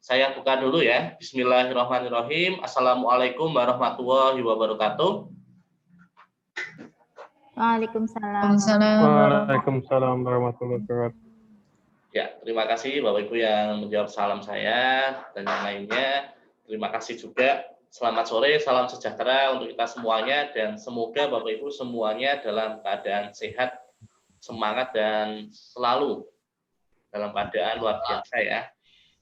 Saya buka dulu ya. Bismillahirrahmanirrahim. Assalamualaikum warahmatullahi wabarakatuh. Waalaikumsalam. Waalaikumsalam warahmatullahi wabarakatuh. Ya, terima kasih Bapak Ibu yang menjawab salam saya dan yang lainnya. Terima kasih juga. Selamat sore, salam sejahtera untuk kita semuanya dan semoga Bapak Ibu semuanya dalam keadaan sehat, semangat dan selalu dalam keadaan luar biasa ya.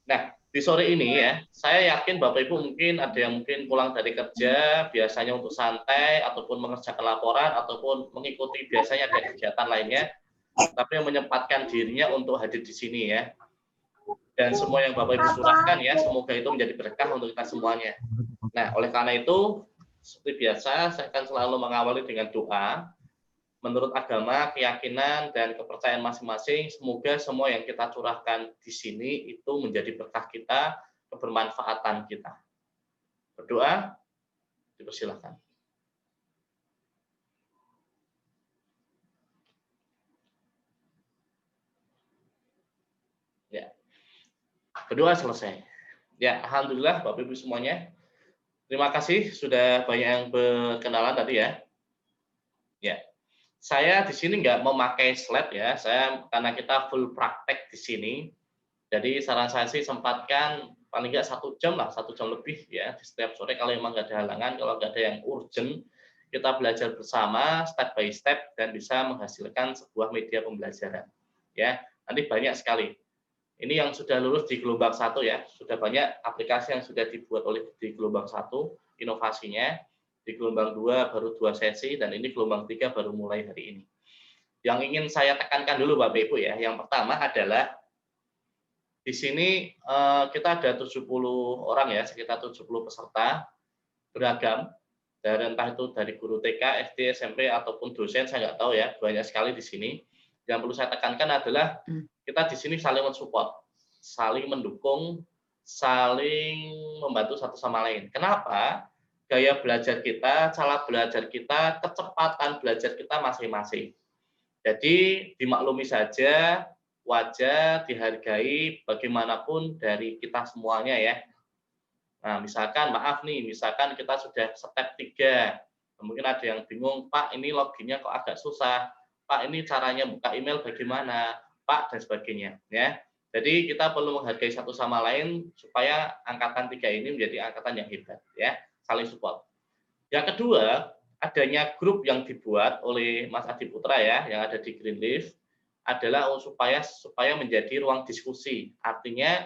Nah, di sore ini ya, saya yakin Bapak Ibu mungkin ada yang mungkin pulang dari kerja, biasanya untuk santai, ataupun mengerjakan laporan, ataupun mengikuti biasanya ada kegiatan lainnya, tapi yang menyempatkan dirinya untuk hadir di sini ya. Dan semua yang Bapak Ibu curahkan ya, semoga itu menjadi berkah untuk kita semuanya. Nah, oleh karena itu, seperti biasa, saya akan selalu mengawali dengan doa. Menurut agama, keyakinan, dan kepercayaan masing-masing, semoga semua yang kita curahkan di sini itu menjadi berkah kita, kebermanfaatan kita. Berdoa, dipersilakan. Ya, berdoa selesai. Ya, alhamdulillah Bapak Ibu semuanya. Terima kasih sudah banyak yang berkenalan tadi ya. Ya. Saya di sini nggak memakai slide ya, karena kita full praktek di sini. Jadi saran saya sih sempatkan paling nggak 1 jam lah, 1 jam lebih ya di setiap sore kalau memang nggak ada halangan, kalau nggak ada yang urgent, kita belajar bersama step by step dan bisa menghasilkan sebuah media pembelajaran. Ya, nanti banyak sekali. Ini yang sudah lulus di gelombang 1 ya, sudah banyak aplikasi yang sudah dibuat oleh di gelombang 1 inovasinya. Di gelombang 2 baru 2 sesi, dan ini gelombang 3 baru mulai hari ini. Yang ingin saya tekankan dulu Bapak Ibu ya, yang pertama adalah di sini kita ada 70 orang ya, sekitar 70 peserta beragam, dari entah itu dari guru TK, SD, SMP, ataupun dosen, saya nggak tahu ya, banyak sekali di sini. Yang perlu saya tekankan adalah kita di sini saling mensupport, saling mendukung, saling membantu satu sama lain. Kenapa? Gaya belajar kita, cara belajar kita, kecepatan belajar kita masing-masing. Jadi dimaklumi saja, wajar, dihargai bagaimanapun dari kita semuanya ya. Nah, misalkan maaf nih, misalkan kita sudah step 3, mungkin ada yang bingung, Pak ini loginnya kok agak susah, Pak ini caranya buka email bagaimana, Pak, dan sebagainya ya. Jadi kita perlu menghargai satu sama lain supaya angkatan 3 ini menjadi angkatan yang hebat ya. Saling support. Yang kedua, adanya grup yang dibuat oleh Mas Adi Putra ya, yang ada di Greenleaf, adalah supaya menjadi ruang diskusi. Artinya,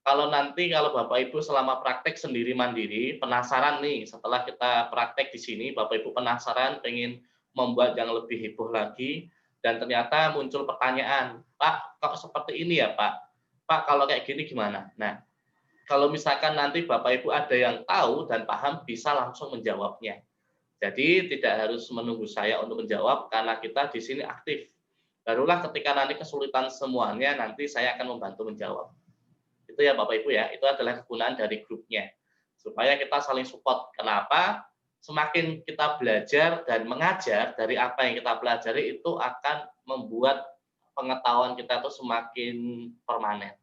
kalau Bapak Ibu selama praktek sendiri mandiri, penasaran nih, setelah kita praktek di sini, Bapak Ibu penasaran, pengen membuat yang lebih heboh lagi, dan ternyata muncul pertanyaan, Pak, kok seperti ini ya Pak? Pak, kalau kayak gini gimana? Nah, kalau misalkan nanti Bapak Ibu ada yang tahu dan paham, bisa langsung menjawabnya. Jadi tidak harus menunggu saya untuk menjawab, karena kita di sini aktif. Barulah ketika nanti kesulitan semuanya, nanti saya akan membantu menjawab. Itu ya Bapak Ibu ya, itu adalah kegunaan dari grupnya. Supaya kita saling support. Kenapa? Semakin kita belajar dan mengajar dari apa yang kita pelajari, itu akan membuat pengetahuan kita itu semakin permanen.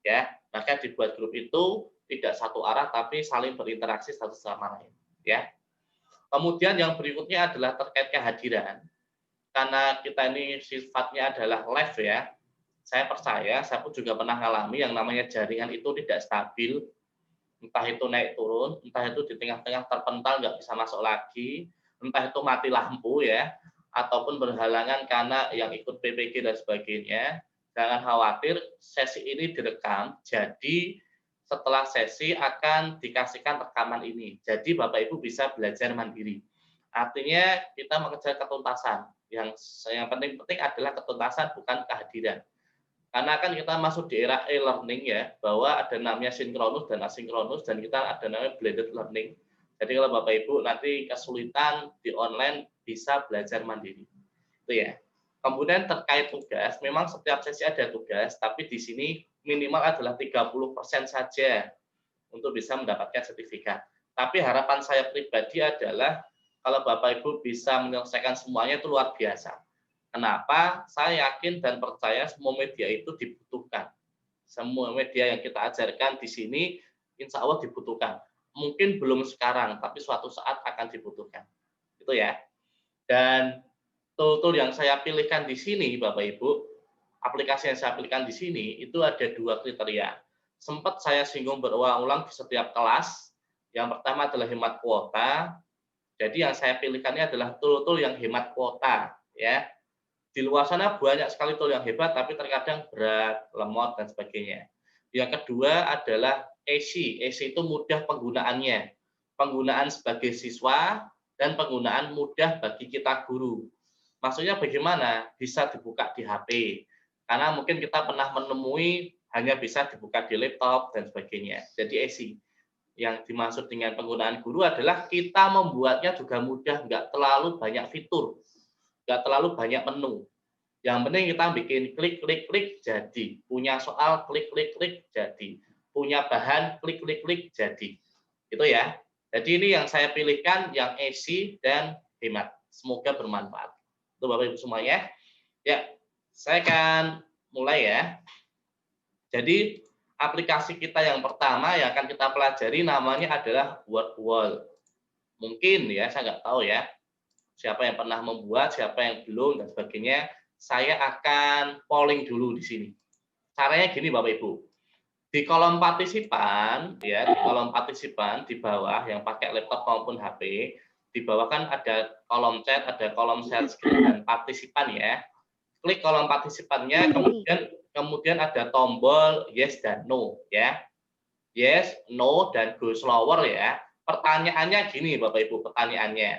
Ya, maka dibuat grup itu tidak satu arah tapi saling berinteraksi satu sama lain ya. Kemudian yang berikutnya adalah terkait kehadiran, karena kita ini sifatnya adalah live ya. Saya percaya, saya pun juga pernah mengalami yang namanya jaringan itu tidak stabil, entah itu naik turun, entah itu di tengah-tengah terpental nggak bisa masuk lagi, entah itu mati lampu ya, ataupun berhalangan karena yang ikut PPG dan sebagainya. Jangan khawatir, sesi ini direkam, jadi setelah sesi akan dikasihkan rekaman ini. Jadi Bapak Ibu bisa belajar mandiri. Artinya kita mengejar ketuntasan. Yang penting adalah ketuntasan, bukan kehadiran. Karena kan kita masuk di era e-learning ya, bahwa ada namanya sinkronus dan asinkronus, dan kita ada namanya blended learning. Jadi kalau Bapak Ibu nanti kesulitan di online, bisa belajar mandiri. Itu ya. Kemudian terkait tugas, memang setiap sesi ada tugas, tapi di sini minimal adalah 30% saja untuk bisa mendapatkan sertifikat. Tapi harapan saya pribadi adalah kalau Bapak Ibu bisa menyelesaikan semuanya itu luar biasa. Kenapa? Saya yakin dan percaya semua media itu dibutuhkan. Semua media yang kita ajarkan di sini insya Allah dibutuhkan. Mungkin belum sekarang, tapi suatu saat akan dibutuhkan. Itu ya. Dan tool-tool yang saya pilihkan di sini, Bapak Ibu, aplikasi yang saya pilihkan di sini itu ada 2 kriteria. Sempat saya singgung berulang-ulang di setiap kelas. Yang pertama adalah hemat kuota. Jadi yang saya pilihkannya adalah tool-tool yang hemat kuota, ya. Di luar sana banyak sekali tool yang hebat, tapi terkadang berat, lemot, dan sebagainya. Yang kedua adalah easy. Easy itu mudah penggunaannya. Penggunaan sebagai siswa dan penggunaan mudah bagi kita guru. Maksudnya bagaimana? Bisa dibuka di HP. Karena mungkin kita pernah menemui hanya bisa dibuka di laptop dan sebagainya. Jadi easy. Yang dimaksud dengan penggunaan guru adalah kita membuatnya juga mudah, nggak terlalu banyak fitur, nggak terlalu banyak menu. Yang penting kita bikin klik, klik, klik, jadi. Punya soal, klik, klik, klik, jadi. Punya bahan, klik, klik, klik, jadi. Itu ya. Jadi ini yang saya pilihkan, yang easy dan hemat. Semoga bermanfaat. Itu Bapak Ibu semuanya. Ya, saya akan mulai ya. Jadi aplikasi kita yang pertama yang akan kita pelajari namanya adalah WordWall. Mungkin ya, saya nggak tahu ya, siapa yang pernah membuat, siapa yang belum, dan sebagainya. Saya akan polling dulu di sini. Caranya gini Bapak Ibu. Di kolom partisipan, ya, di kolom partisipan di bawah yang pakai laptop maupun HP, di bawah kan ada kolom chat, ada kolom share screen dan partisipan ya. Klik kolom partisipannya, kemudian ada tombol yes dan no ya. Yes, no, dan go slower ya. Pertanyaannya gini Bapak Ibu, pertanyaannya.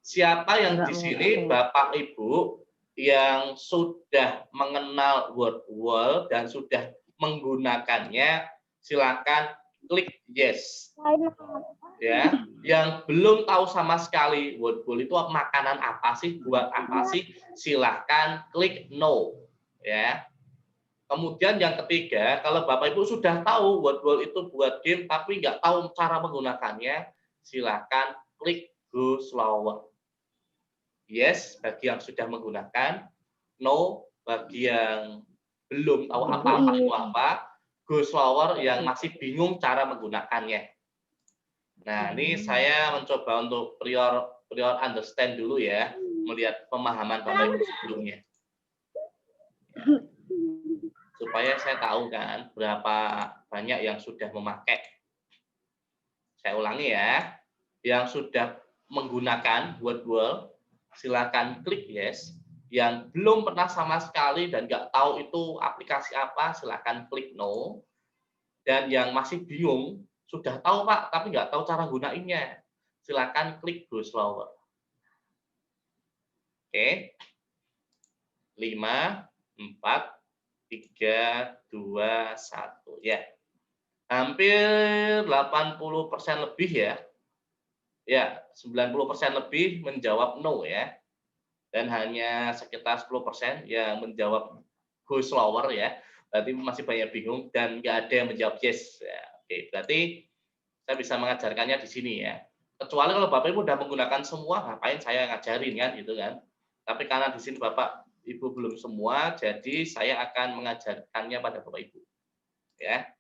Siapa yang di sini Bapak Ibu yang sudah mengenal WordWall dan sudah menggunakannya, silakan klik yes. Ya, yang belum tahu sama sekali WordWall itu makanan apa sih, buat apa sih, silakan klik no. Ya. Kemudian yang ketiga, kalau Bapak Ibu sudah tahu WordWall itu buat game tapi nggak tahu cara menggunakannya, silakan klik go slower. Yes bagi yang sudah menggunakan, no bagi yang belum tahu apa-apa itu apa, go slower yang masih bingung cara menggunakannya. Nah, ini saya mencoba untuk prior understand dulu ya, melihat pemahaman Bapak Ibu sebelumnya. Supaya saya tahu kan berapa banyak yang sudah memakai. Saya ulangi ya, yang sudah menggunakan WordWall, silakan klik yes. Yang belum pernah sama sekali dan nggak tahu itu aplikasi apa, silakan klik no. Dan yang masih bingung, sudah tahu Pak, tapi nggak tahu cara gunainnya, silakan klik go slower. Oke. 5, 4, 3, 2, 1. Ya. Hampir 80% lebih ya. Ya, 90% lebih menjawab no ya. Dan hanya sekitar 10% yang menjawab go slower ya. Berarti masih banyak bingung dan nggak ada yang menjawab yes. Ya, oke, berarti saya bisa mengajarkannya di sini ya. Kecuali kalau Bapak Ibu sudah menggunakan semua, ngapain saya ngajarin kan gitu kan. Tapi karena di sini Bapak Ibu belum semua, jadi saya akan mengajarkannya pada Bapak Ibu. Ya.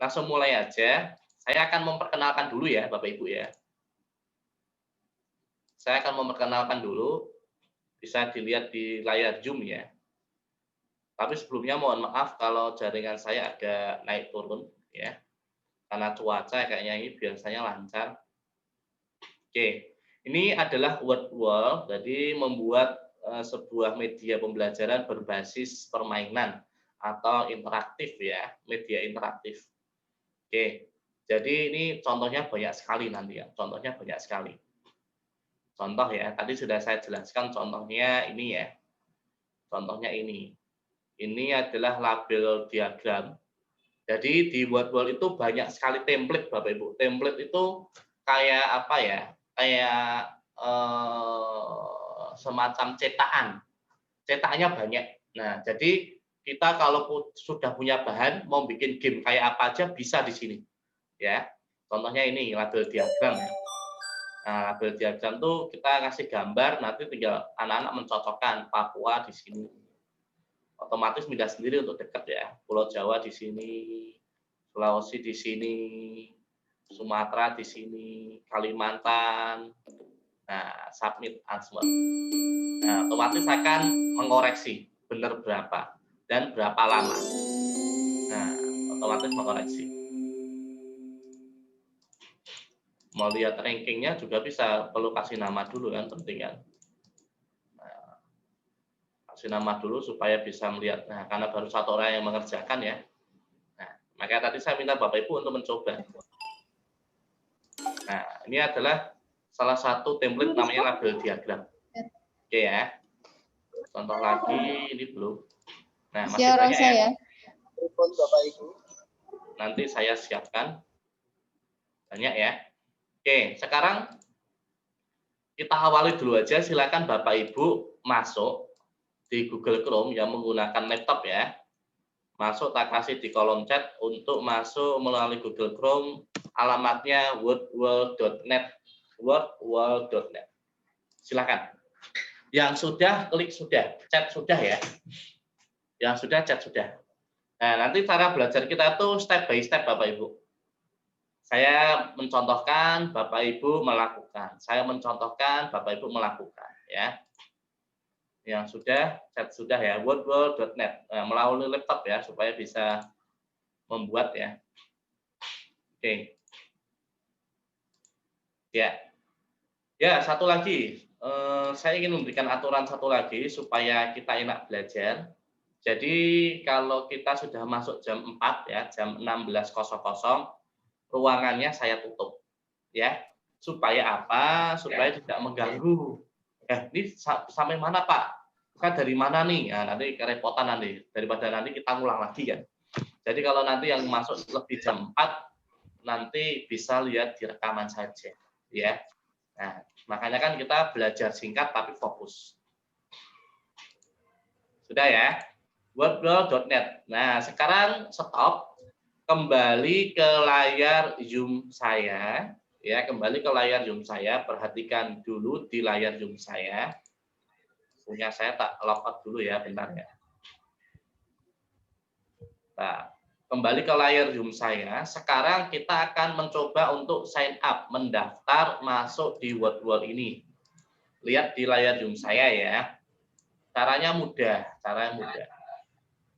Langsung mulai aja. Saya akan memperkenalkan dulu ya Bapak Ibu ya. Saya akan memperkenalkan dulu. Bisa dilihat di layar Zoom ya. Tapi sebelumnya mohon maaf kalau jaringan saya agak naik turun ya. Karena cuaca kayaknya ini biasanya lancar. Oke, ini adalah WordWall, jadi membuat sebuah media pembelajaran berbasis permainan atau interaktif ya, media interaktif. Oke, jadi ini contohnya banyak sekali nanti ya, contohnya banyak sekali. Contoh ya, tadi sudah saya jelaskan contohnya ini ya, contohnya ini. Ini adalah label diagram. Jadi di WordWall itu banyak sekali template Bapak Ibu. Template itu kayak apa ya? Kayak semacam cetakan. Cetakannya banyak. Nah, jadi kita kalau sudah punya bahan mau bikin game kayak apa aja bisa di sini. Ya. Contohnya ini label diagram ya. Nah, label diagram tuh kita kasih gambar, nanti tinggal anak-anak mencocokkan Papua di sini. otomatis pindah sendiri untuk dekat ya. Pulau Jawa di sini, Sulawesi di sini, Sumatera di sini, Kalimantan. Nah, submit answer. Nah, otomatis akan mengoreksi benar berapa dan berapa lama. Nah, otomatis mengoreksi. Mau lihat rankingnya juga bisa, perlu kasih nama dulu kan, penting kan. Nah, kasih nama dulu supaya bisa melihat. Nah, karena baru satu orang yang mengerjakan ya. Nah, makanya tadi saya minta Bapak Ibu untuk mencoba. Nah, ini adalah salah satu template namanya label diagram. Oke ya. Contoh lagi, ini belum. Nah, masih banyak ya. Nanti saya siapkan. Banyak ya. Oke, sekarang kita awali dulu aja. Silakan Bapak Ibu masuk di Google Chrome yang menggunakan laptop ya. Masuk, tak kasih di kolom chat untuk masuk melalui Google Chrome. Alamatnya wordworld.net. wordworld.net. Silakan. Yang sudah, klik sudah. Chat sudah ya. Yang sudah, chat sudah. Nah, nanti cara belajar kita tuh step by step Bapak Ibu. Saya mencontohkan, Bapak Ibu melakukan. Saya mencontohkan, Bapak Ibu melakukan. Ya. Yang sudah, chat sudah ya. wordworld.net. Nah, melalui laptop ya, supaya bisa membuat ya. Oke. Ya. Ya, satu lagi. Saya ingin memberikan aturan satu lagi supaya kita enak belajar. Jadi kalau kita sudah masuk jam 4 ya, jam 16.00, ruangannya saya tutup ya. Supaya apa? Supaya tidak mengganggu. Ini sampai mana Pak? Kan dari mana nih? Nah, nanti kerepotan nanti. Daripada nanti kita ngulang lagi kan. Jadi kalau nanti yang masuk lebih jam 4 nanti bisa lihat di rekaman saja ya. Nah, makanya kan kita belajar singkat tapi fokus. Sudah ya? wordworld.net. Nah, sekarang stop. Kembali ke layar Zoom saya, ya, kembali ke layar Zoom saya, perhatikan dulu di layar Zoom saya. Punya saya tak logout dulu ya, bentar ya. Nah, kembali ke layar Zoom saya. Sekarang kita akan mencoba untuk sign up, mendaftar masuk di wordworld ini. Lihat di layar Zoom saya ya. Caranya mudah, caranya mudah.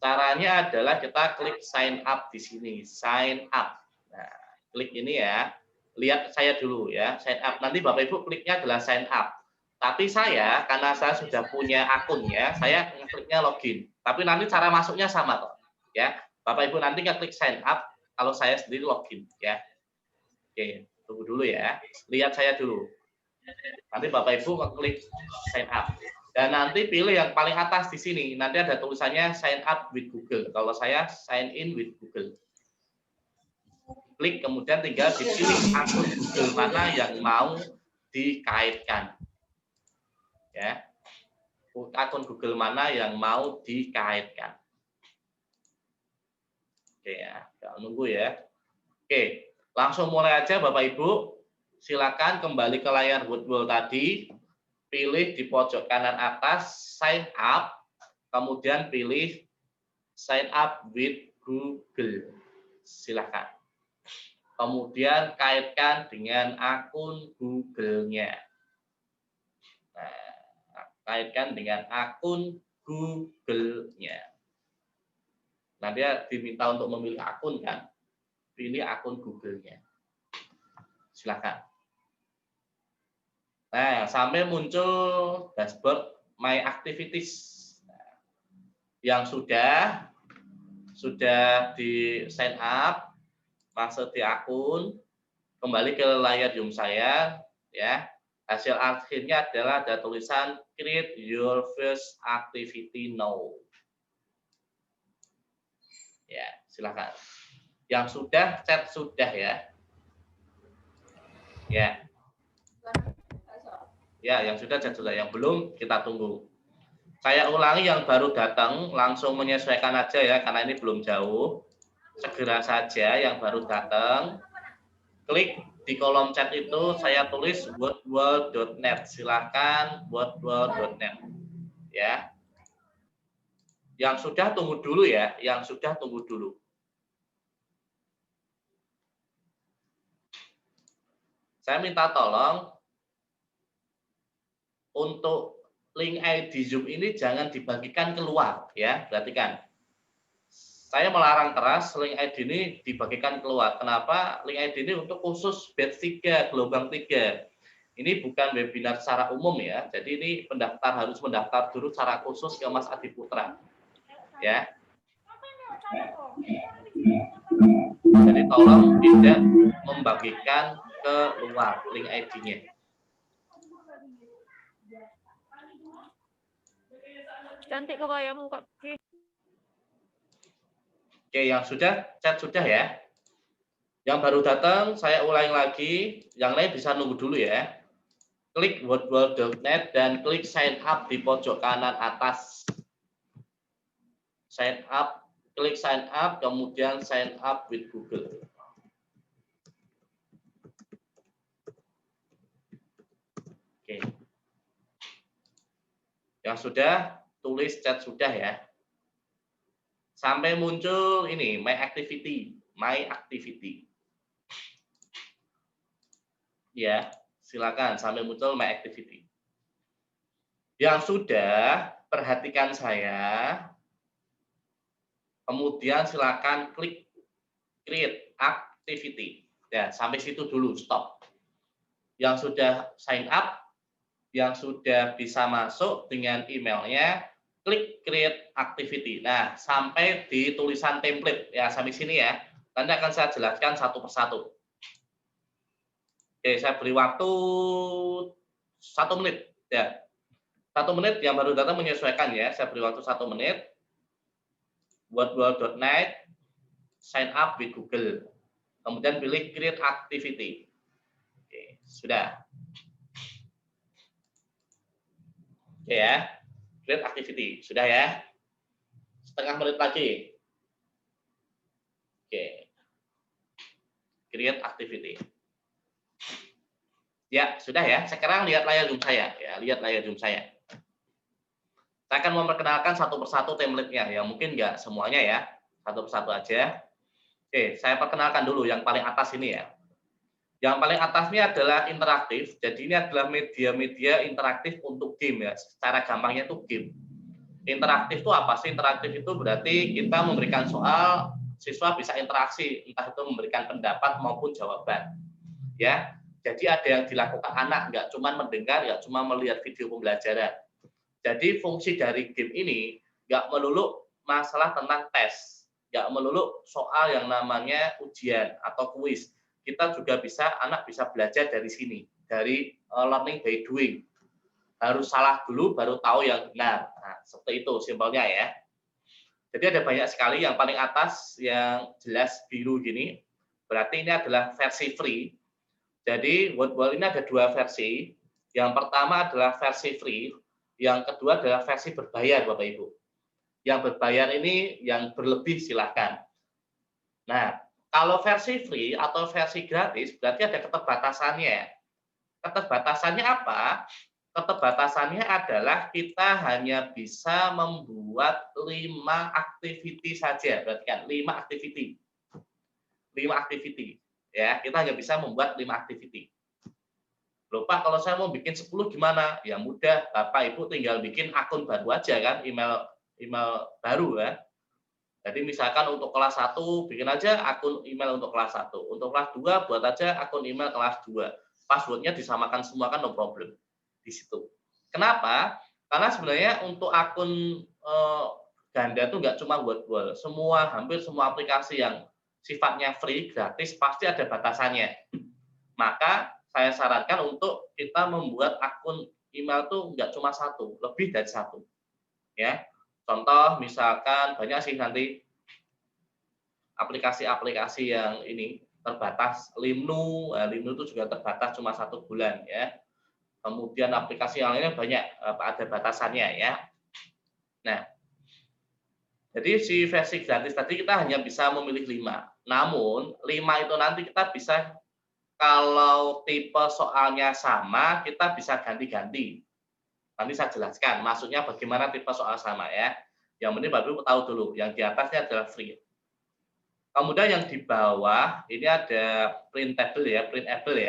Caranya adalah kita klik sign up di sini, sign up. Nah, klik ini ya. Lihat saya dulu ya, sign up. Nanti Bapak Ibu kliknya adalah sign up. Tapi saya, karena saya sudah punya akunnya, saya kliknya login. Tapi nanti cara masuknya sama kok. Ya, Bapak Ibu nanti klik sign up, kalau saya sendiri login ya. Oke, tunggu dulu ya. Lihat saya dulu. Nanti Bapak Ibu klik sign up. Dan nanti pilih yang paling atas di sini. Nanti ada tulisannya sign up with Google. Kalau saya sign in with Google. Klik, kemudian tinggal dipilih akun Google mana yang mau dikaitkan. Ya. Akun Google mana yang mau dikaitkan. Oke ya, jangan nunggu ya. Oke, langsung mulai aja Bapak Ibu. Silakan kembali ke layar wordworld tadi. Pilih di pojok kanan atas sign up, kemudian pilih sign up with Google. Silakan. Kemudian kaitkan dengan akun Google-nya. Nah, kaitkan dengan akun Google-nya. Nah, dia diminta untuk memilih akun kan? Pilih akun Google-nya. Silakan. Nah, sampai muncul dashboard My Activities. Nah, yang sudah di sign up, masuk di akun, kembali ke layar Zoom saya, ya. Hasil akhirnya adalah ada tulisan create your first activity now. Ya, silakan. Yang sudah, chat sudah ya. Ya. Ya, yang sudah chat sudah, yang belum kita tunggu. Saya ulangi, yang baru datang langsung menyesuaikan aja ya, karena ini belum jauh. Segera saja yang baru datang, klik di kolom chat itu saya tulis wordworld.net. Silakan wordworld.net. Ya. Yang sudah tunggu dulu ya, yang sudah tunggu dulu. Saya minta tolong untuk link ID Zoom ini jangan dibagikan keluar ya, perhatikan. Saya melarang keras link ID ini dibagikan keluar. Kenapa? Link ID ini untuk khusus batch 3, gelombang 3. Ini bukan webinar secara umum ya. Jadi ini pendaftar harus mendaftar dulu secara khusus ke Mas Adi Putra. Ya. Jadi tolong tidak membagikan keluar link ID-nya. Cantik kok kayamu kok. Oke, yang sudah, chat sudah ya. Yang baru datang, saya ulangi lagi. Yang lain bisa nunggu dulu ya. Klik wordworld.net dan klik sign up di pojok kanan atas. Sign up, klik sign up, kemudian sign up with Google. Oke. Yang sudah, tulis chat sudah ya. Sampai muncul ini, my activity. Ya, silakan sampai muncul my activity. Yang sudah, perhatikan saya. Kemudian silakan klik create activity. Ya, sampai situ dulu, stop. Yang sudah sign up, yang sudah bisa masuk dengan emailnya, klik create activity. Nah, sampai di tulisan template ya, sampai sini ya. Nanti akan saya jelaskan satu persatu. Oke, saya beri waktu 1 menit ya. 1 menit yang baru datang menyesuaikan ya. Saya beri waktu 1 menit. wordworld.net, sign up with Google. Kemudian pilih create activity. Oke, sudah. Oke ya. Create activity, sudah ya. Setengah menit lagi. Oke. Create activity. Ya, sudah ya. Sekarang lihat layar Zoom saya. Ya, lihat layar Zoom saya. Saya akan memperkenalkan satu persatu template-nya. Ya, mungkin nggak semuanya ya. Satu persatu aja. Oke, saya perkenalkan dulu yang paling atas ini ya. Yang paling atas ini adalah interaktif. Jadi ini adalah media-media interaktif untuk game ya. Secara gampangnya itu game. Interaktif itu apa sih? Interaktif itu berarti kita memberikan soal, siswa bisa interaksi, entah itu memberikan pendapat maupun jawaban. Ya. Jadi ada yang dilakukan anak, nggak cuma mendengar, nggak cuma melihat video pembelajaran. Jadi fungsi dari game ini nggak melulu masalah tentang tes, nggak melulu soal yang namanya ujian atau kuis. Kita juga bisa, anak bisa belajar dari sini, dari learning by doing. Harus salah dulu baru tahu yang benar. Nah, seperti itu simpelnya ya. Jadi ada banyak sekali. Yang paling atas yang jelas biru gini, berarti ini adalah versi free. Jadi WordWall ini ada 2 versi. Yang pertama adalah versi free, yang kedua adalah versi berbayar Bapak Ibu. Yang berbayar ini yang berlebih silahkan. Nah, kalau versi free atau versi gratis berarti ada keterbatasannya. Keterbatasannya apa? Keterbatasannya adalah kita hanya bisa membuat 5 activity saja. Berarti kan 5 activity. 5 activity. Ya, kita hanya bisa membuat 5 activity. Loh Pak, kalau saya mau bikin 10 gimana? Ya mudah, Bapak Ibu tinggal bikin akun baru aja kan, email baru ya. Jadi misalkan untuk kelas 1 bikin aja akun email untuk kelas 1. Untuk kelas 2 buat aja akun email kelas 2. Passwordnya disamakan semua kan no problem di situ. Kenapa? Karena sebenarnya untuk akun ganda itu nggak cuma WordWall. Hampir semua aplikasi yang sifatnya free, gratis, pasti ada batasannya. Maka saya sarankan untuk kita membuat akun email tuh nggak cuma 1, lebih dari 1. Ya, contoh misalkan banyak sih nanti aplikasi-aplikasi yang ini terbatas. Limnu itu juga terbatas cuma 1 bulan ya. Kemudian aplikasi yang lainnya banyak ada batasannya ya. Nah, jadi si versi gratis tadi kita hanya bisa memilih 5. Namun 5 itu nanti kita bisa, kalau tipe soalnya sama, kita bisa ganti-ganti. Nanti saya jelaskan, maksudnya bagaimana tipe soal sama ya. Yang penting Bapak Ibu tahu dulu, yang di atasnya adalah free. Kemudian yang di bawah ini ada printable ya, printable.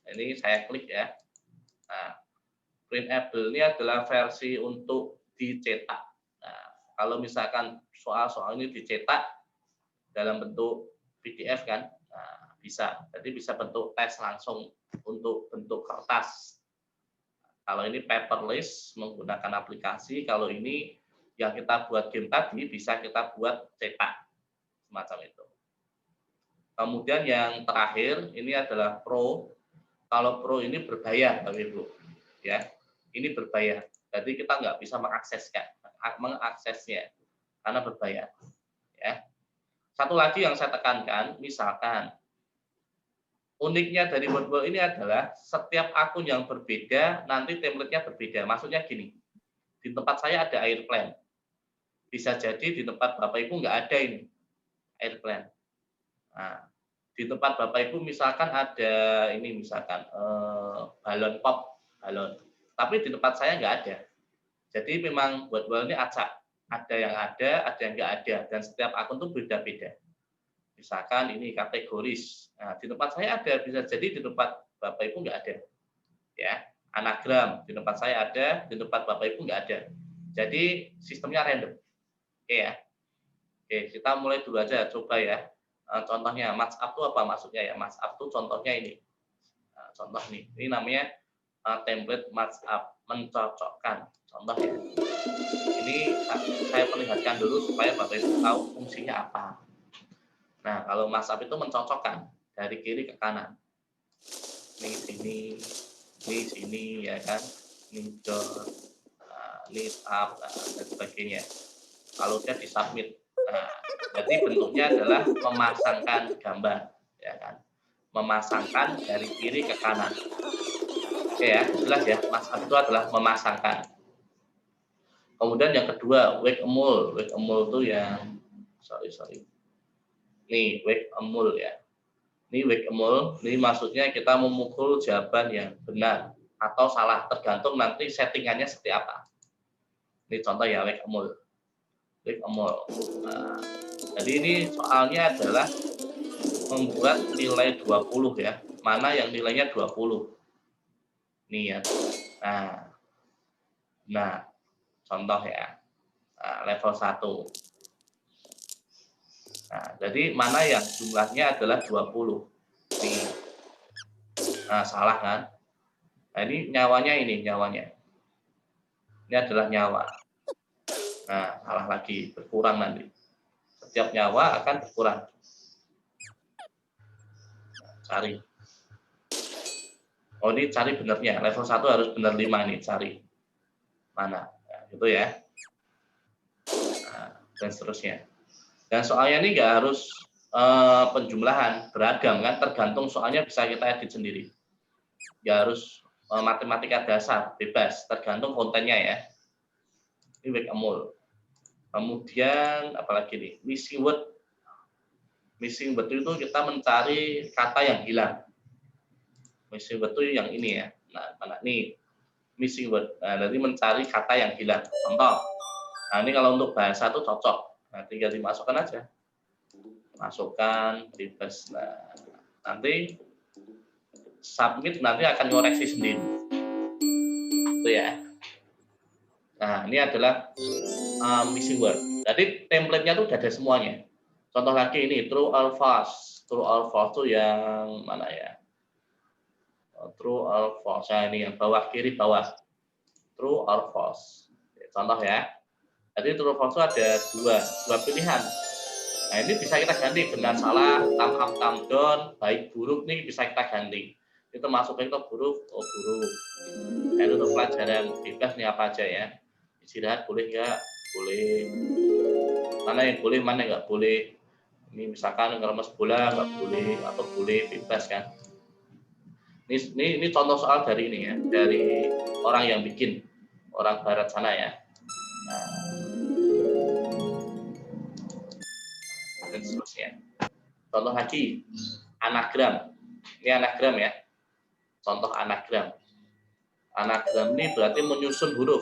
Ini saya klik ya. Nah, printable ini adalah versi untuk dicetak. Nah, kalau misalkan soal-soal ini dicetak dalam bentuk PDF kan, nah, bisa. Jadi bisa bentuk tes langsung untuk bentuk kertas. Kalau ini paperless menggunakan aplikasi, kalau ini yang kita buat game tadi bisa kita buat cetak semacam itu. Kemudian yang terakhir ini adalah Pro. Kalau Pro ini berbayar, Bapak Ibu, ya. Ini berbayar. Jadi kita nggak bisa mengaksesnya karena berbayar. Ya. Satu lagi yang saya tekankan, misalkan uniknya dari Wordwall ini adalah setiap akun yang berbeda nanti template-nya berbeda. Maksudnya gini, di tempat saya ada airplane. Bisa jadi di tempat Bapak Ibu nggak ada ini airplane. Nah, di tempat Bapak Ibu misalkan ada ini misalkan balon pop, balon. Tapi di tempat saya nggak ada. Jadi memang Wordwall ini acak. Ada yang yang nggak ada. Dan setiap akun itu beda-beda. Misalkan ini kategoris. Nah, di tempat saya ada, bisa jadi di tempat Bapak Ibu nggak ada. Ya, anagram di tempat saya ada, di tempat Bapak Ibu nggak ada. Jadi sistemnya random. Oke ya. Oke, kita mulai dulu aja, coba ya. Contohnya match-up itu apa maksudnya ya? Match-up itu contohnya ini. Nah, contoh nih, ini namanya template match-up, mencocokkan. Contoh ya. Ini saya perlihatkan dulu supaya Bapak Ibu tahu fungsinya apa. Nah, kalau match-up itu mencocokkan dari kiri ke kanan. Ini sini ya kan. Ini dot, ini tab, dan sebagainya. Kalau dia disubmit, nah, berarti bentuknya adalah memasangkan gambar, ya kan? Memasangkan dari kiri ke kanan. Oke ya, jelas ya. Match-up itu adalah memasangkan. Kemudian yang kedua, whack-a-mole. Whack-a-mole itu yang sorry. Nih, whack-a-mole ya. Ini whack-a-mole, ini maksudnya kita memukul jawaban yang benar atau salah, tergantung nanti settingannya seperti apa. Ini contoh ya, whack-a-mole. Whack-a-mole. Nah, jadi ini soalnya adalah membuat nilai 20 ya. Mana yang nilainya 20? Nih ya. Nah, contoh ya. Nah, level 1. Nah, jadi mana yang jumlahnya adalah 20. Nih. Nah, salah kan? Nah, ini nyawanya. Ini adalah nyawa. Nah, salah lagi, berkurang nanti. Setiap nyawa akan berkurang. Nah, cari. Oh, ini cari benernya. Level 1 harus benar 5 nih, cari. Mana? Nah, gitu ya. Nah, dan seterusnya. Dan soalnya ini nggak harus penjumlahan, beragam kan, tergantung soalnya bisa kita edit sendiri. Nggak harus matematika dasar, bebas, tergantung kontennya ya. Ini whack-a-mole. Kemudian apalagi nih, missing word. Missing word itu kita mencari kata yang hilang. Missing word itu yang ini ya. Nah, mana nih? Missing word. Nah, jadi mencari kata yang hilang. Contoh. Nah, ini kalau untuk bahasa itu cocok. Nah, tinggal dimasukkan aja. Masukkan, bebas. Nah, nanti submit nanti akan ngoreksi sendiri. Itu ya. Nah, ini adalah missing word. Jadi template-nya tuh udah ada semuanya. Contoh lagi ini true or false. True or false itu yang mana ya? True or false. Nah, ini yang bawah kiri bawah. True or false. Contoh ya. Jadi true or false itu ada dua pilihan. Nah, ini bisa kita ganti benar salah, thumb up, thumb down, baik buruk nih bisa kita ganti. Itu masukkan ke buruk, buruk. Nah, itu untuk pelajaran bebas nih apa aja ya. Istirahat boleh nggak? Boleh. Mana yang boleh, mana yang nggak boleh. Ini misalkan ngeremes bola nggak boleh atau boleh, bebas kan. Ini contoh soal dari ini ya, dari orang yang bikin, orang barat sana ya. Nah, dan seterusnya. Contoh lagi, anagram. Ini anagram ya. Contoh anagram. Anagram ini berarti menyusun huruf.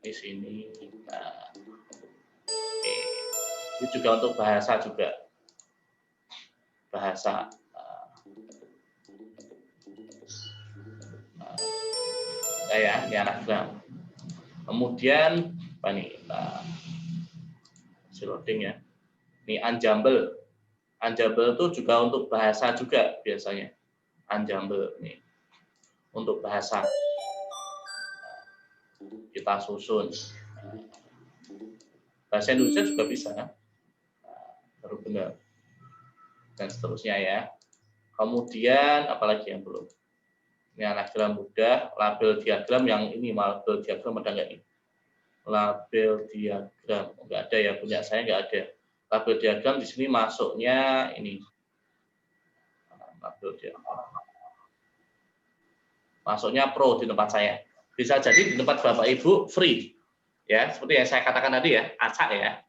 di sini. Nah, oke. Ini juga untuk bahasa juga. Bahasa. Ya, ini anagram. Kemudian apa nih? Loading ya. Ini unjumble. Unjumble itu juga untuk bahasa juga biasanya. Unjumble nih. Untuk bahasa. Kita susun. Bahasa Indonesia juga bisa. Baru benar. Dan seterusnya ya. Kemudian apalagi yang belum? Ini anagram mudah, label diagram yang ini, label diagram ada nggak nih? Label diagram nggak ada ya, punya saya nggak ada. Label diagram di sini masuknya ini. Label diagram. Masuknya pro di tempat saya. Bisa jadi di tempat Bapak Ibu free. Ya, seperti yang saya katakan tadi ya, acak ya.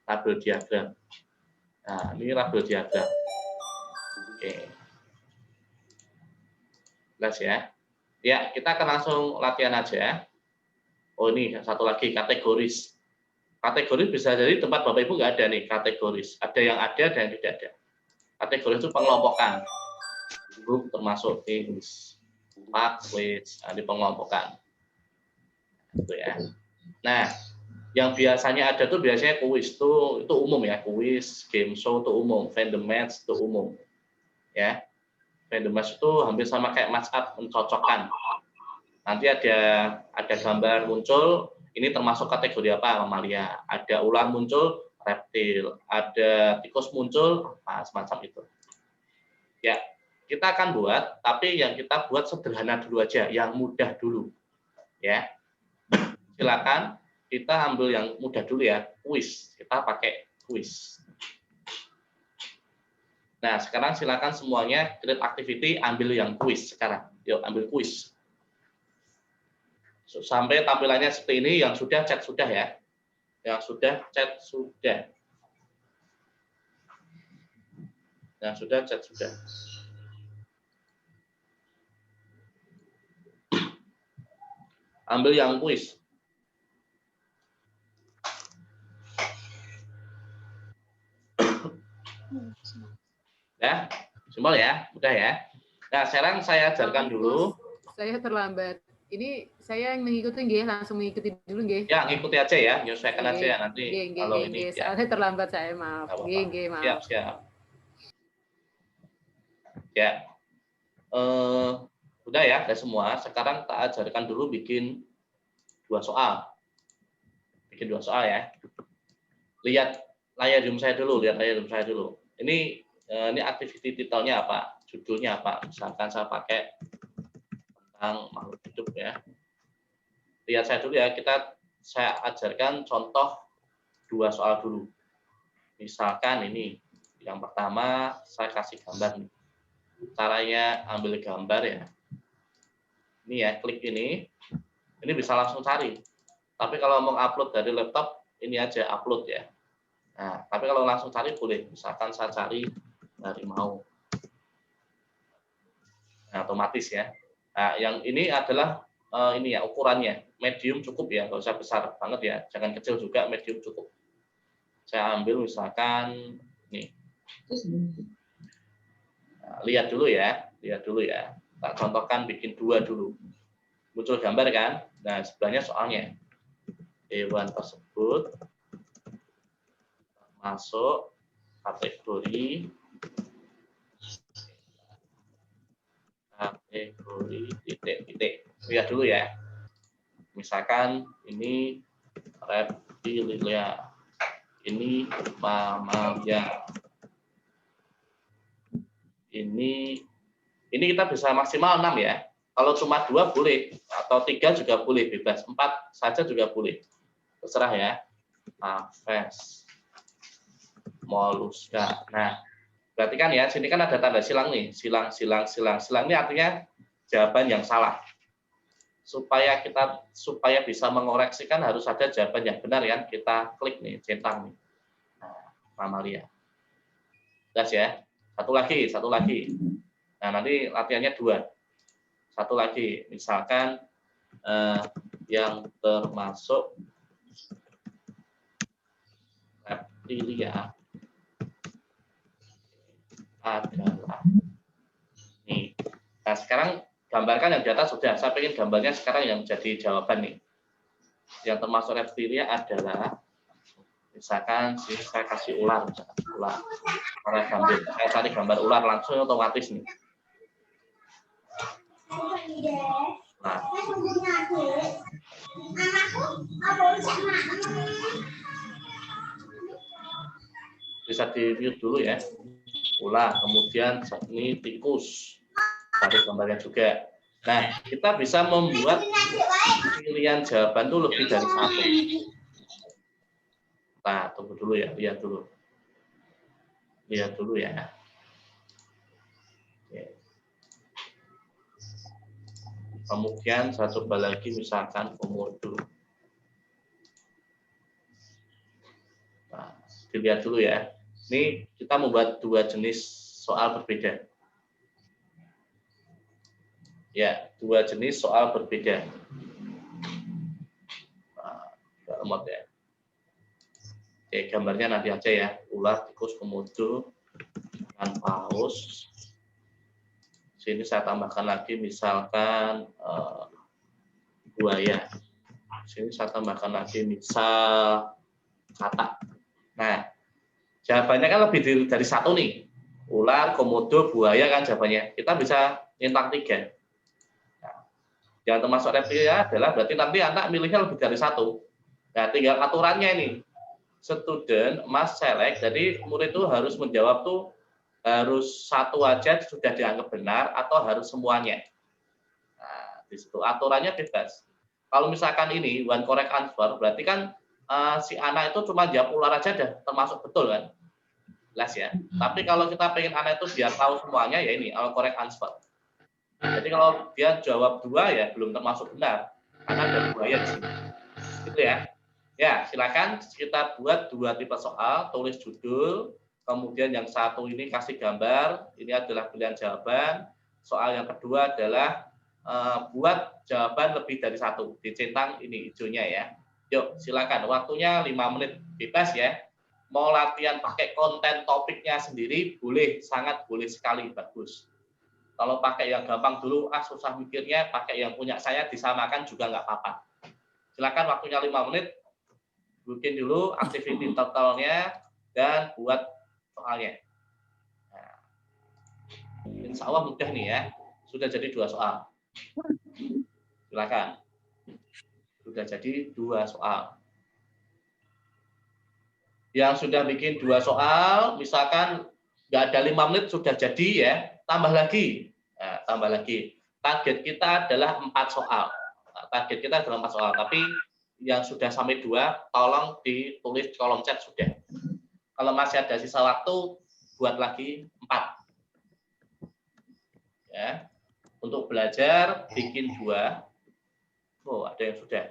Label diagram. Nah, ini label diagram. Oke. Jelas ya. Ya, kita akan langsung latihan aja. Oh, ini satu lagi, kategoris. Kategoris bisa jadi tempat Bapak Ibu nggak ada nih, kategoris. Ada yang ada dan yang tidak ada. Kategoris itu pengelompokan. Grup termasuk things, pathways, di pengelompokan. Itu ya. Nah, yang biasanya ada tuh biasanya kuis itu umum ya, kuis, game show itu umum, random match itu umum. Ya. Random match itu hampir sama kayak match up, mencocokkan. Nanti ada gambar muncul, ini termasuk kategori apa, mamalia. Ada ular muncul, reptil. Ada tikus muncul, semacam itu. Ya, kita akan buat, tapi yang kita buat sederhana dulu aja, yang mudah dulu. Ya, silakan kita ambil yang mudah dulu ya, kuis. Kita pakai kuis. Nah, sekarang silakan semuanya create activity, ambil yang kuis sekarang. Yuk, ambil kuis. Sampai tampilannya seperti ini, yang sudah chat sudah ya. Yang sudah chat sudah. Yang sudah chat sudah. Ambil yang kuis. Ya, simpel ya, mudah ya. Nah, sekarang saya ajarkan dulu. Saya terlambat. Ini saya yang mengikuti nggih, langsung mengikuti dulu nggih. Ya, ngikuti aja ya, menyesuaikan aja ya nanti. Kalau ini ya. Soalnya terlambat saya, maaf. Nggih, maaf. Siap. Ya. Udah ya, udah semua. Sekarang kita ajarkan dulu bikin 2 soal. Bikin 2 soal ya. Lihat layar Zoom saya dulu, Ini activity titelnya apa? Judulnya apa? Misalkan saya pakai tentang makhluk hidup ya. Lihat saya dulu ya, saya ajarkan contoh 2 soal dulu. Misalkan ini, yang pertama saya kasih gambar nih. Caranya ambil gambar ya. Ini ya, klik ini bisa langsung cari. Tapi kalau mau upload dari laptop, ini aja upload ya. Nah, tapi kalau langsung cari boleh. Misalkan saya cari dari mau. Nah, otomatis ya. Nah, yang ini adalah ini ya ukurannya. Medium cukup ya, nggak usah besar banget ya. Jangan kecil juga, medium cukup. Saya ambil misalkan nih. Nah, lihat dulu ya. Tak contohkan bikin 2 dulu. Muncul gambar kan? Nah, sebelahnya soalnya. Hewan tersebut masuk kategori titik. Lihat dulu ya. Misalkan ini reptilia. Ini mamalia. Ini kita bisa maksimal 6 ya. Kalau cuma 2 boleh, atau 3 juga boleh, bebas. 4 saja juga boleh. Terserah ya. Aves, moluska. Nah, berarti kan ya, sini kan ada tanda silang nih. Silang. Silang ini artinya jawaban yang salah. Supaya bisa mengoreksikan harus ada jawaban yang benar ya. Kita klik nih, centang nih. Nah, mamalia. Jelas ya. Satu lagi. Nah, nanti latihannya 2. Satu lagi, misalkan yang termasuk reptilia adalah nih. Nah, sekarang gambarkan yang di atas sudah. Saya pengen gambarnya sekarang yang jadi jawaban nih. Yang termasuk reptilia adalah, misalkan saya kasih ular, ular. Karena gambar, saya cari gambar ular langsung otomatis nih. Nah, bisa di-mute dulu ya. Ular, kemudian ini tikus. Cari gambarnya juga. Nah, kita bisa membuat pilihan jawaban itu lebih dari satu. Nah, tunggu dulu ya, lihat dulu. Lihat dulu ya. Oke. Kemudian saya coba lagi misalkan komodo. Nah, dilihat dulu ya. Ini kita membuat dua jenis soal berbeda. Ya, dua jenis soal berbeda. Nah, lemot ya. Oke, gambarnya nanti aja ya. Ular, tikus, komodo, dan paus. Sini saya tambahkan lagi misalkan buaya. Sini saya tambahkan lagi misal katak. Nah, jawabannya kan lebih dari satu nih. Ular, komodo, buaya kan jawabannya. Kita bisa nyentang 3. Nah, yang termasuk reptilia adalah berarti nanti anak milihnya lebih dari satu. Nah, tinggal aturannya ini. Student must select, jadi murid itu harus menjawab tuh harus satu aja sudah dianggap benar atau harus semuanya. Nah, di situ aturannya bebas. Kalau misalkan ini one correct answer, berarti kan si anak itu cuma jawab ular aja dah, termasuk betul kan? Jelas ya. Tapi kalau kita pengen anak itu biar tahu semuanya, ya ini all correct answer. Jadi kalau dia jawab 2 ya belum termasuk benar, karena ada buaya di sini. Gitu ya. Ya, silakan kita buat 2 tipe soal, tulis judul. Kemudian yang satu ini kasih gambar, ini adalah pilihan jawaban. Soal yang kedua adalah buat jawaban lebih dari 1, dicentang ini hijaunya ya. Yuk, silakan. Waktunya 5 menit bebas ya. Mau latihan pakai konten topiknya sendiri, boleh, sangat boleh sekali, bagus. Kalau pakai yang gampang dulu, susah mikirnya, pakai yang punya saya disamakan juga nggak apa-apa. Silakan waktunya 5 menit, bikin dulu activity totalnya, dan buat soalnya. Nah, insya Allah mudah nih ya. Sudah jadi 2 soal. Silakan. Sudah jadi 2 soal. Yang sudah bikin 2 soal, misalkan nggak ada 5 menit sudah jadi ya, tambah lagi. Nah, tambah lagi. Target kita adalah 4 soal. Nah, target kita adalah 4 soal. Tapi yang sudah sampai 2, tolong ditulis kolom chat sudah. Kalau masih ada sisa waktu, buat lagi 4. Ya. Untuk belajar, bikin 2. Oh, ada yang sudah.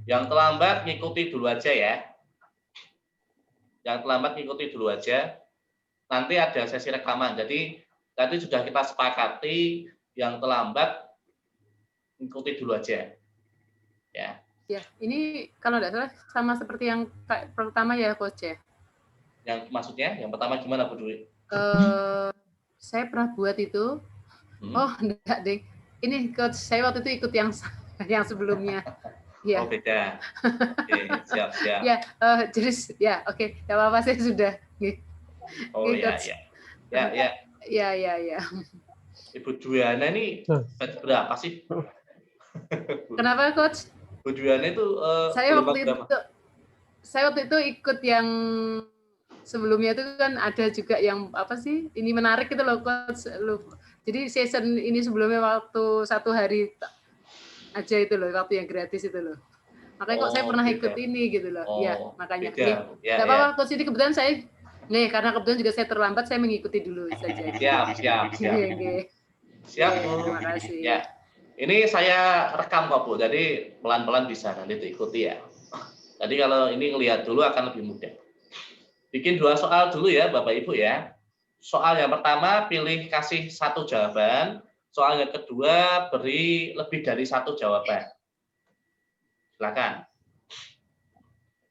Yang terlambat, ngikuti dulu aja ya. Yang terlambat, ngikuti dulu aja. Nanti ada sesi rekaman. Jadi, tadi sudah kita sepakati, yang terlambat, ngikuti dulu aja. Ya. Ya, ini kalau tidak salah sama seperti yang pertama ya, Coach ya. Yang maksudnya, yang pertama gimana, Bu Dwi? Saya pernah buat itu. Oh, enggak deh. Ini Coach, saya waktu itu ikut yang sebelumnya. Ya. Oh, beda. Oke, siap. Ya, jadi ya, oke. Ya apa-apa, saya sudah. Oh, ya. Ya. Ibu Dwiana ini berapa sih? Kenapa, Coach? Bu Dwiana itu saya waktu itu ikut yang sebelumnya itu kan ada juga yang apa sih? Ini menarik itu loh, Coach. Jadi season ini sebelumnya waktu 1 hari aja itu loh, waktu yang gratis itu loh. Makanya kok saya pernah ikut ini gitu loh. Ya, makanya. Enggak apa-apa, Coach, ini kebetulan saya karena kebetulan juga saya terlambat, saya mengikuti dulu saja. Siap. Siap, Bu. Terima kasih. Ya. Ini saya rekam kok, Bu. Jadi pelan-pelan bisa nanti diikuti ya. Jadi kalau ini ngelihat dulu akan lebih mudah. Bikin 2 soal dulu ya, Bapak Ibu ya. Soal yang pertama pilih kasih 1 jawaban. Soal yang kedua, beri lebih dari satu jawaban. Silakan.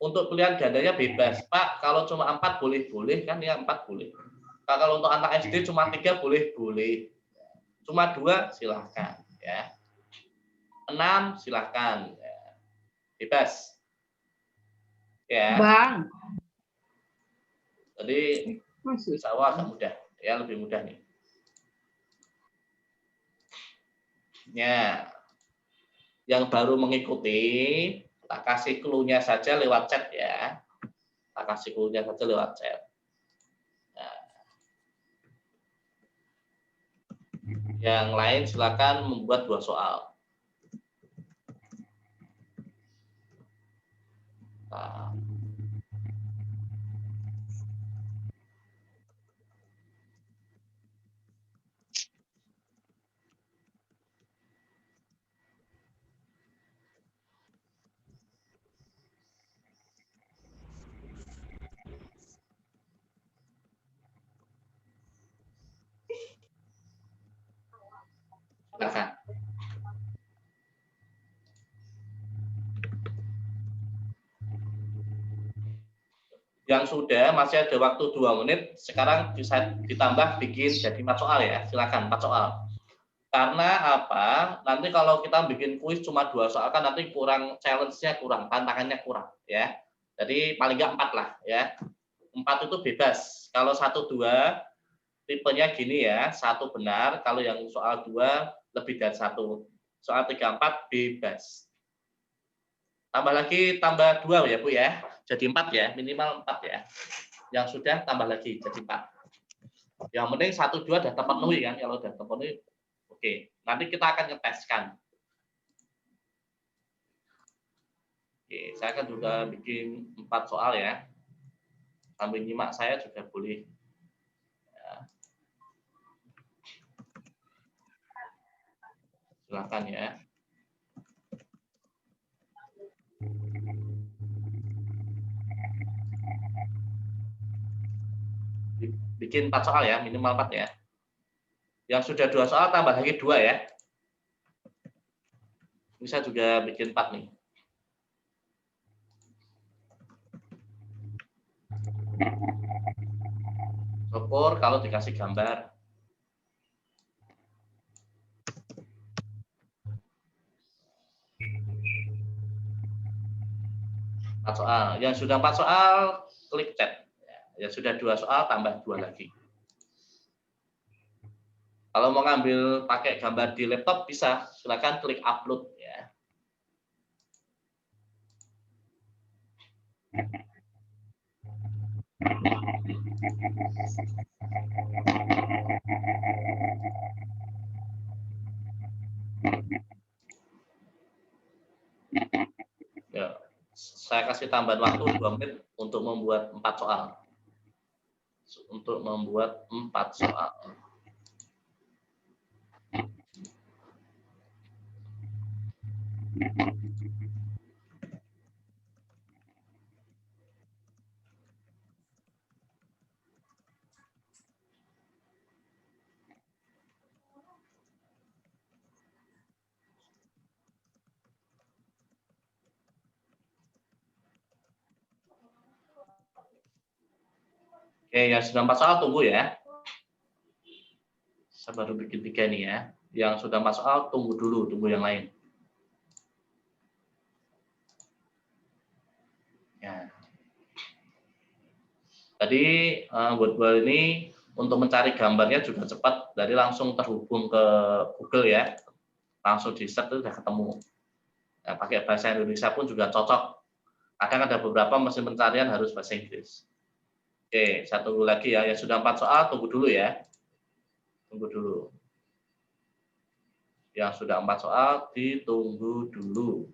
Untuk pilihan gandanya bebas. Pak, kalau cuma 4 boleh-boleh, kan ya 4 boleh. Pak, kalau untuk anak SD cuma 3 boleh-boleh. Cuma 2, silahkan. Ya. 6, silahkan. Ya. Bebas. Ya. Bang. Jadi, insya Allah agak mudah. Ya, lebih mudah nih. Ya. Yang baru mengikuti, tak kasih clue-nya saja lewat chat ya. Tak kasih clue-nya saja lewat chat. Nah. Yang lain silakan membuat 2 soal. Nah. Silakan. Yang sudah masih ada waktu 2 menit, sekarang bisa ditambah bikin jadi 4 soal ya. Silakan 4 soal. Karena apa? Nanti kalau kita bikin kuis cuma 2 soal kan nanti kurang, challenge-nya kurang, tantangannya kurang ya. Jadi paling nggak 4 lah ya. 4 itu bebas. Kalau 1 2 tipenya gini ya, 1 benar, kalau yang soal 2 lebih dari 1. Soal 3 4 bebas. Tambah lagi tambah 2 ya, Bu ya. Jadi 4 ya, minimal 4 ya. Yang sudah tambah lagi jadi 4. Yang penting 1 2 sudah terpenuhi kan. Kalau sudah terpenuhi oke. Nanti kita akan ngeteskan. Oke, saya akan juga bikin 4 soal ya. Sambil nyimak saya juga boleh. Ya. Silakan ya. Bikin 4 soal ya, minimal 4 ya. Yang sudah 2 soal tambah lagi 2 ya. Bisa juga bikin 4 nih. Syukur kalau dikasih gambar. Empat soal. Yang sudah 4 soal, klik chat. Yang sudah 2 soal, tambah 2 lagi. Kalau mau ngambil pakai gambar di laptop bisa, silakan klik upload ya. Ya, saya kasih tambahan waktu 2 menit untuk membuat 4 soal. Untuk membuat 4 soal. Oke, yang sudah 4 soal tunggu ya. Saya baru bikin 3 nih ya. Yang sudah 4 soal tunggu dulu, tunggu yang lain. Ya. Tadi buat ini untuk mencari gambarnya juga cepat, jadi langsung terhubung ke Google ya. Langsung di search itu sudah ketemu. Ya, pakai bahasa Indonesia pun juga cocok. Kadang ada beberapa mesin pencarian harus bahasa Inggris. Oke, saya tunggu lagi ya. Yang sudah 4 soal, tunggu dulu ya. Tunggu dulu. Yang sudah 4 soal, ditunggu dulu.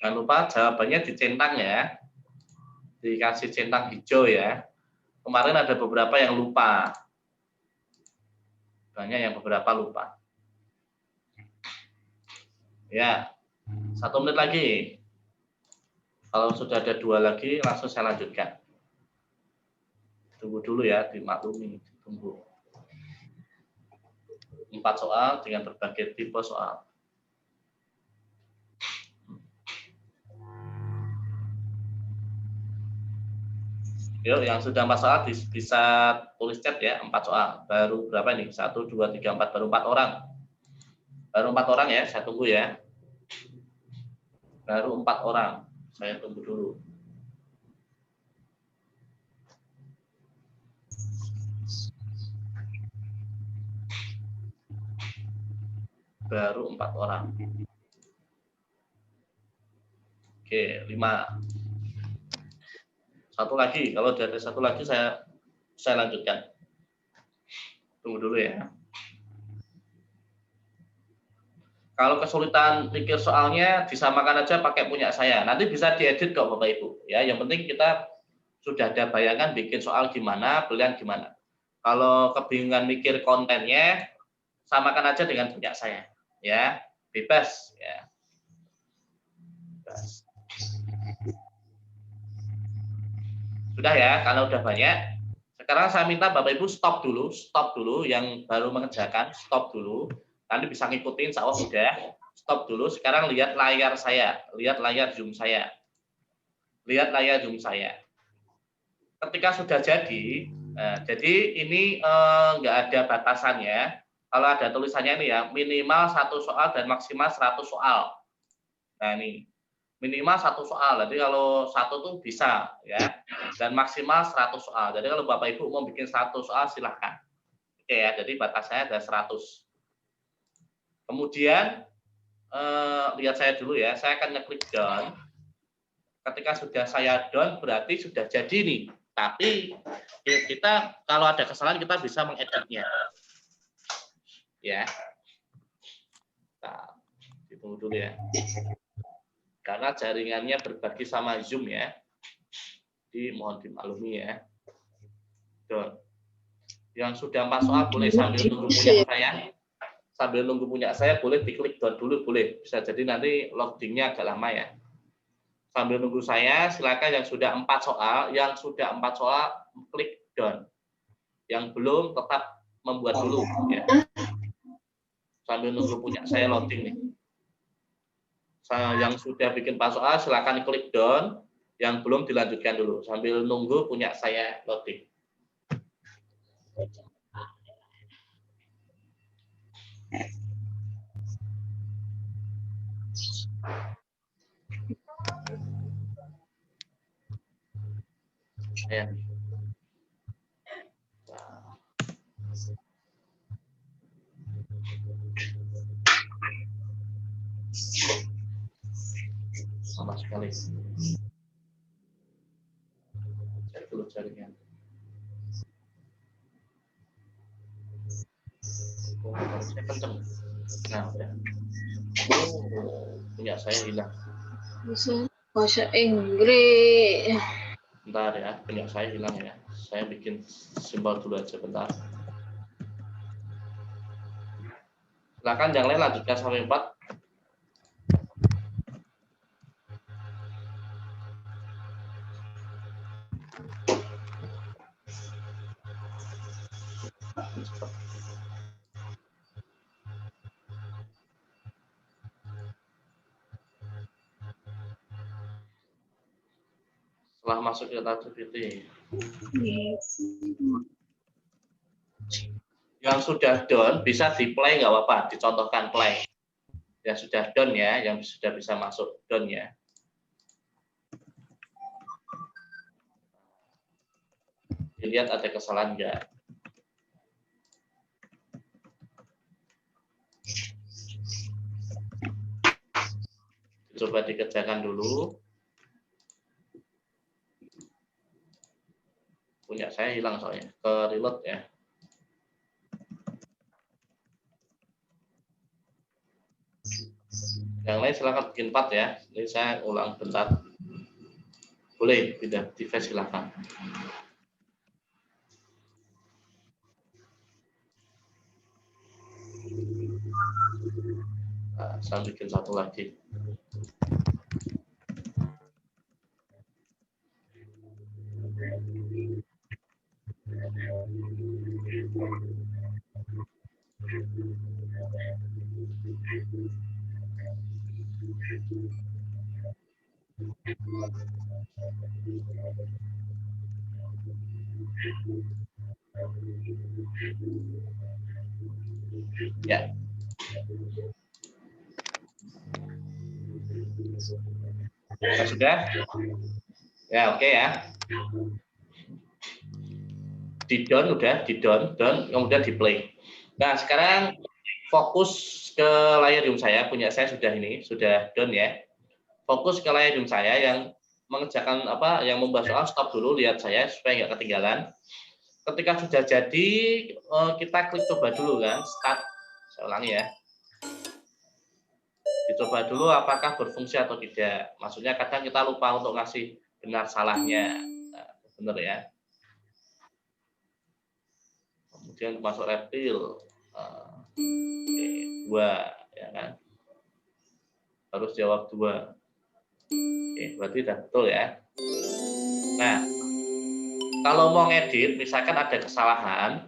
Jangan lupa jawabannya dicentang ya. Dikasih centang hijau ya. Kemarin ada beberapa yang lupa. Banyak yang beberapa lupa. Ya, 1 menit lagi. Kalau sudah ada 2 lagi, langsung saya lanjutkan. Tunggu dulu ya, dimaklumi. Tunggu. 4 soal dengan berbagai tipe soal. Yuk, yang sudah 4 soal bisa tulis chat ya, 4 soal. Baru berapa nih? 1, 2, 3, 4. Baru 4 orang. Baru 4 orang ya, saya tunggu ya. Baru 4 orang. Saya tunggu dulu. Baru 4 orang. Oke, 5. 1 lagi. Kalau ada 1 lagi saya lanjutkan. Tunggu dulu ya. Kalau kesulitan pikir soalnya, disamakan aja pakai punya saya. Nanti bisa diedit kok Bapak Ibu. Ya, yang penting kita sudah ada bayangan bikin soal gimana, pilihan gimana. Kalau kebingungan mikir kontennya, samakan aja dengan punya saya. Ya, bebas. Ya. Bebas. Sudah ya, karena udah banyak. Sekarang saya minta Bapak Ibu stop dulu, yang baru mengerjakan, stop dulu. Nanti bisa ngikutin, insya Allah sudah. Stop dulu, sekarang lihat layar saya, lihat layar Zoom saya. Lihat layar Zoom saya. Ketika sudah jadi ini nggak ada batasannya. Kalau ada tulisannya ini ya, minimal 1 soal dan maksimal 100 soal. Nah ini, minimal 1 soal. Jadi kalau 1 tuh bisa ya, dan maksimal 100 soal. Jadi kalau Bapak Ibu mau bikin 100 soal silahkan. Oke ya, jadi batasnya ada 100. Kemudian lihat saya dulu ya, saya akan ngeklik down. Ketika sudah saya down berarti sudah jadi nih. Tapi kita kalau ada kesalahan kita bisa mengeditnya. Ya. Nah, ditunggu dulu ya. Karena jaringannya berbagi sama Zoom ya. Mohon dimaklumi ya. Down. Yang sudah 4 soal boleh sambil tunggu punya saya. Sambil nunggu punya saya boleh diklik down dulu, boleh. Bisa jadi nanti loadingnya agak lama ya. Sambil nunggu saya, silakan yang sudah 4 soal, klik down. Yang belum tetap membuat dulu ya. Sambil nunggu punya saya loading nih. Yang sudah bikin 4 soal silakan klik down, yang belum dilanjutkan dulu sambil nunggu punya saya loading. Ya. Sama sekali. Cek dulu jaringan. Saya kenceng. Nah, udah. Punya saya hilang. Bahasa Inggris. Bentar ya, punya saya hilang ya. Saya bikin simbol dulu aja bentar. Silakan yang lain lanjutkan sampai 4. Setelah masuk ke activity. Yang sudah down bisa di play nggak apa-apa, dicontohkan play. Yang sudah down ya, yang sudah bisa masuk down ya. Dilihat ada kesalahan nggak. Coba dikerjakan dulu. Punya saya hilang soalnya, ke reload ya. Yang lain silakan bikin 4 ya. Ini saya ulang bentar. Boleh pindah device silakan. Nah, saya bikin satu lagi. Ya. Sudah? Ya, oke ya. Di down udah, di down, kemudian di play. Nah, sekarang fokus ke layar Zoom saya, punya saya sudah ini, sudah down ya. Fokus ke layar Zoom saya yang mengerjakan apa, yang membahas soal stop dulu, lihat saya supaya nggak ketinggalan. Ketika sudah jadi, kita klik coba dulu kan, start. Saya ulangi ya. Dicoba dulu apakah berfungsi atau tidak. Maksudnya kadang kita lupa untuk ngasih benar salahnya. Nah, benar ya. Kemudian masuk reptil. Oke, 2 ya kan. Harus jawab 2. Oke, berarti sudah betul ya. Nah, kalau mau ngedit, misalkan ada kesalahan,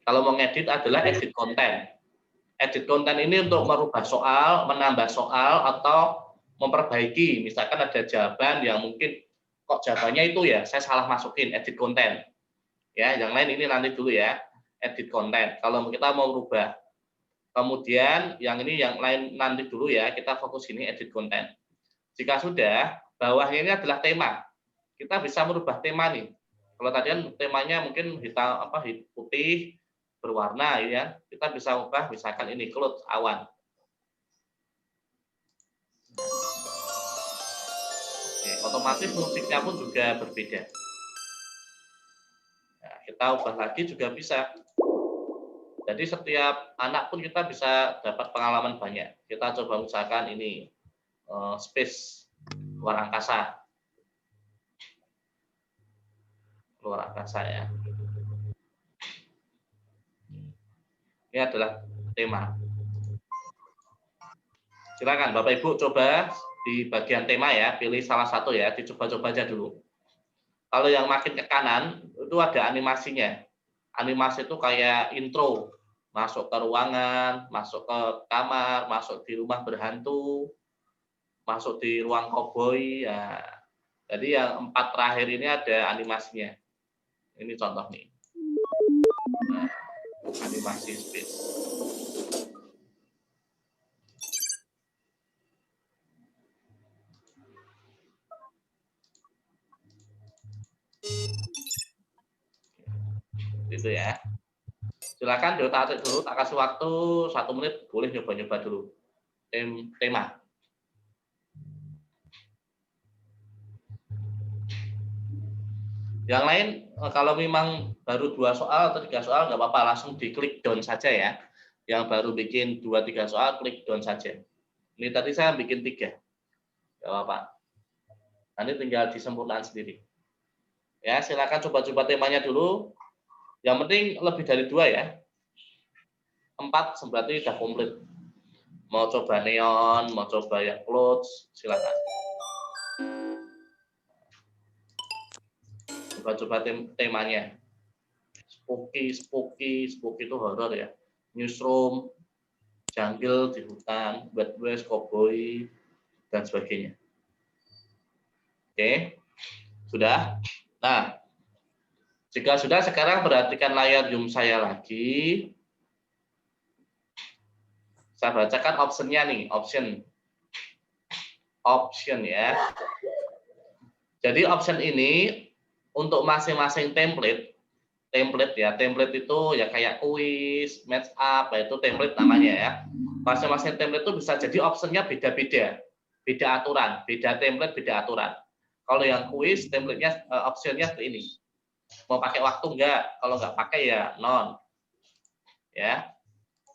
kalau mau ngedit adalah edit konten. Edit konten ini untuk merubah soal, menambah soal, atau memperbaiki. Misalkan ada jawaban yang mungkin kok jawabannya itu ya, saya salah masukin, edit konten. Ya, yang lain ini nanti dulu ya, edit konten. Kalau kita mau rubah. Kemudian yang ini yang lain nanti dulu ya, kita fokus ini edit konten. Jika sudah, bawahnya ini adalah tema. Kita bisa merubah tema nih. Kalau tadi kan temanya mungkin hitam apa putih berwarna ya, kita bisa ubah misalkan ini cloud awan. Oke, otomatis musiknya pun juga berbeda. Nah, kita ubah lagi juga bisa. Jadi setiap anak pun kita bisa dapat pengalaman banyak. Kita coba misalkan ini space luar angkasa. Luar angkasa ya. Ini adalah tema. Silakan Bapak Ibu coba di bagian tema ya, pilih salah satu ya, dicoba-coba aja dulu. Kalau yang makin ke kanan itu ada animasinya. Animasi itu kayak intro, masuk ke ruangan, masuk ke kamar, masuk di rumah berhantu, masuk di ruang koboi ya. Jadi yang 4 terakhir ini ada animasinya. Ini contoh nih. Nah, animasi space. Gitu ya. Silakan diotak-atik dulu, tak kasih waktu 1 menit, boleh nyoba-nyoba dulu. Tema. Yang lain kalau memang baru 2 soal atau 3 soal nggak apa-apa, langsung diklik down saja ya. Yang baru bikin 2-3 soal klik down saja. Ini tadi saya bikin 3. Nggak apa-apa. Nanti tinggal disempurnakan sendiri. Ya, silakan coba-coba temanya dulu. Yang penting lebih dari 2 ya. 4 berarti sudah komplit. Mau coba neon, mau coba yang clothes, silakan. Coba-coba temanya. Spooky itu horor ya. Newsroom, jungle di hutan, Wild West, cowboy, dan sebagainya. Oke, sudah. Nah, jika sudah, sekarang perhatikan layar Zoom saya lagi. Saya bacakan optionnya nih, option ya. Jadi option ini untuk masing-masing template ya, template itu ya kayak kuis, match up, itu template namanya ya. Masing-masing template itu bisa jadi optionnya beda-beda, beda aturan, beda template, beda aturan. Kalau yang kuis, template-nya optionnya seperti ini. Mau pakai waktu enggak? Kalau nggak pakai ya non. Ya.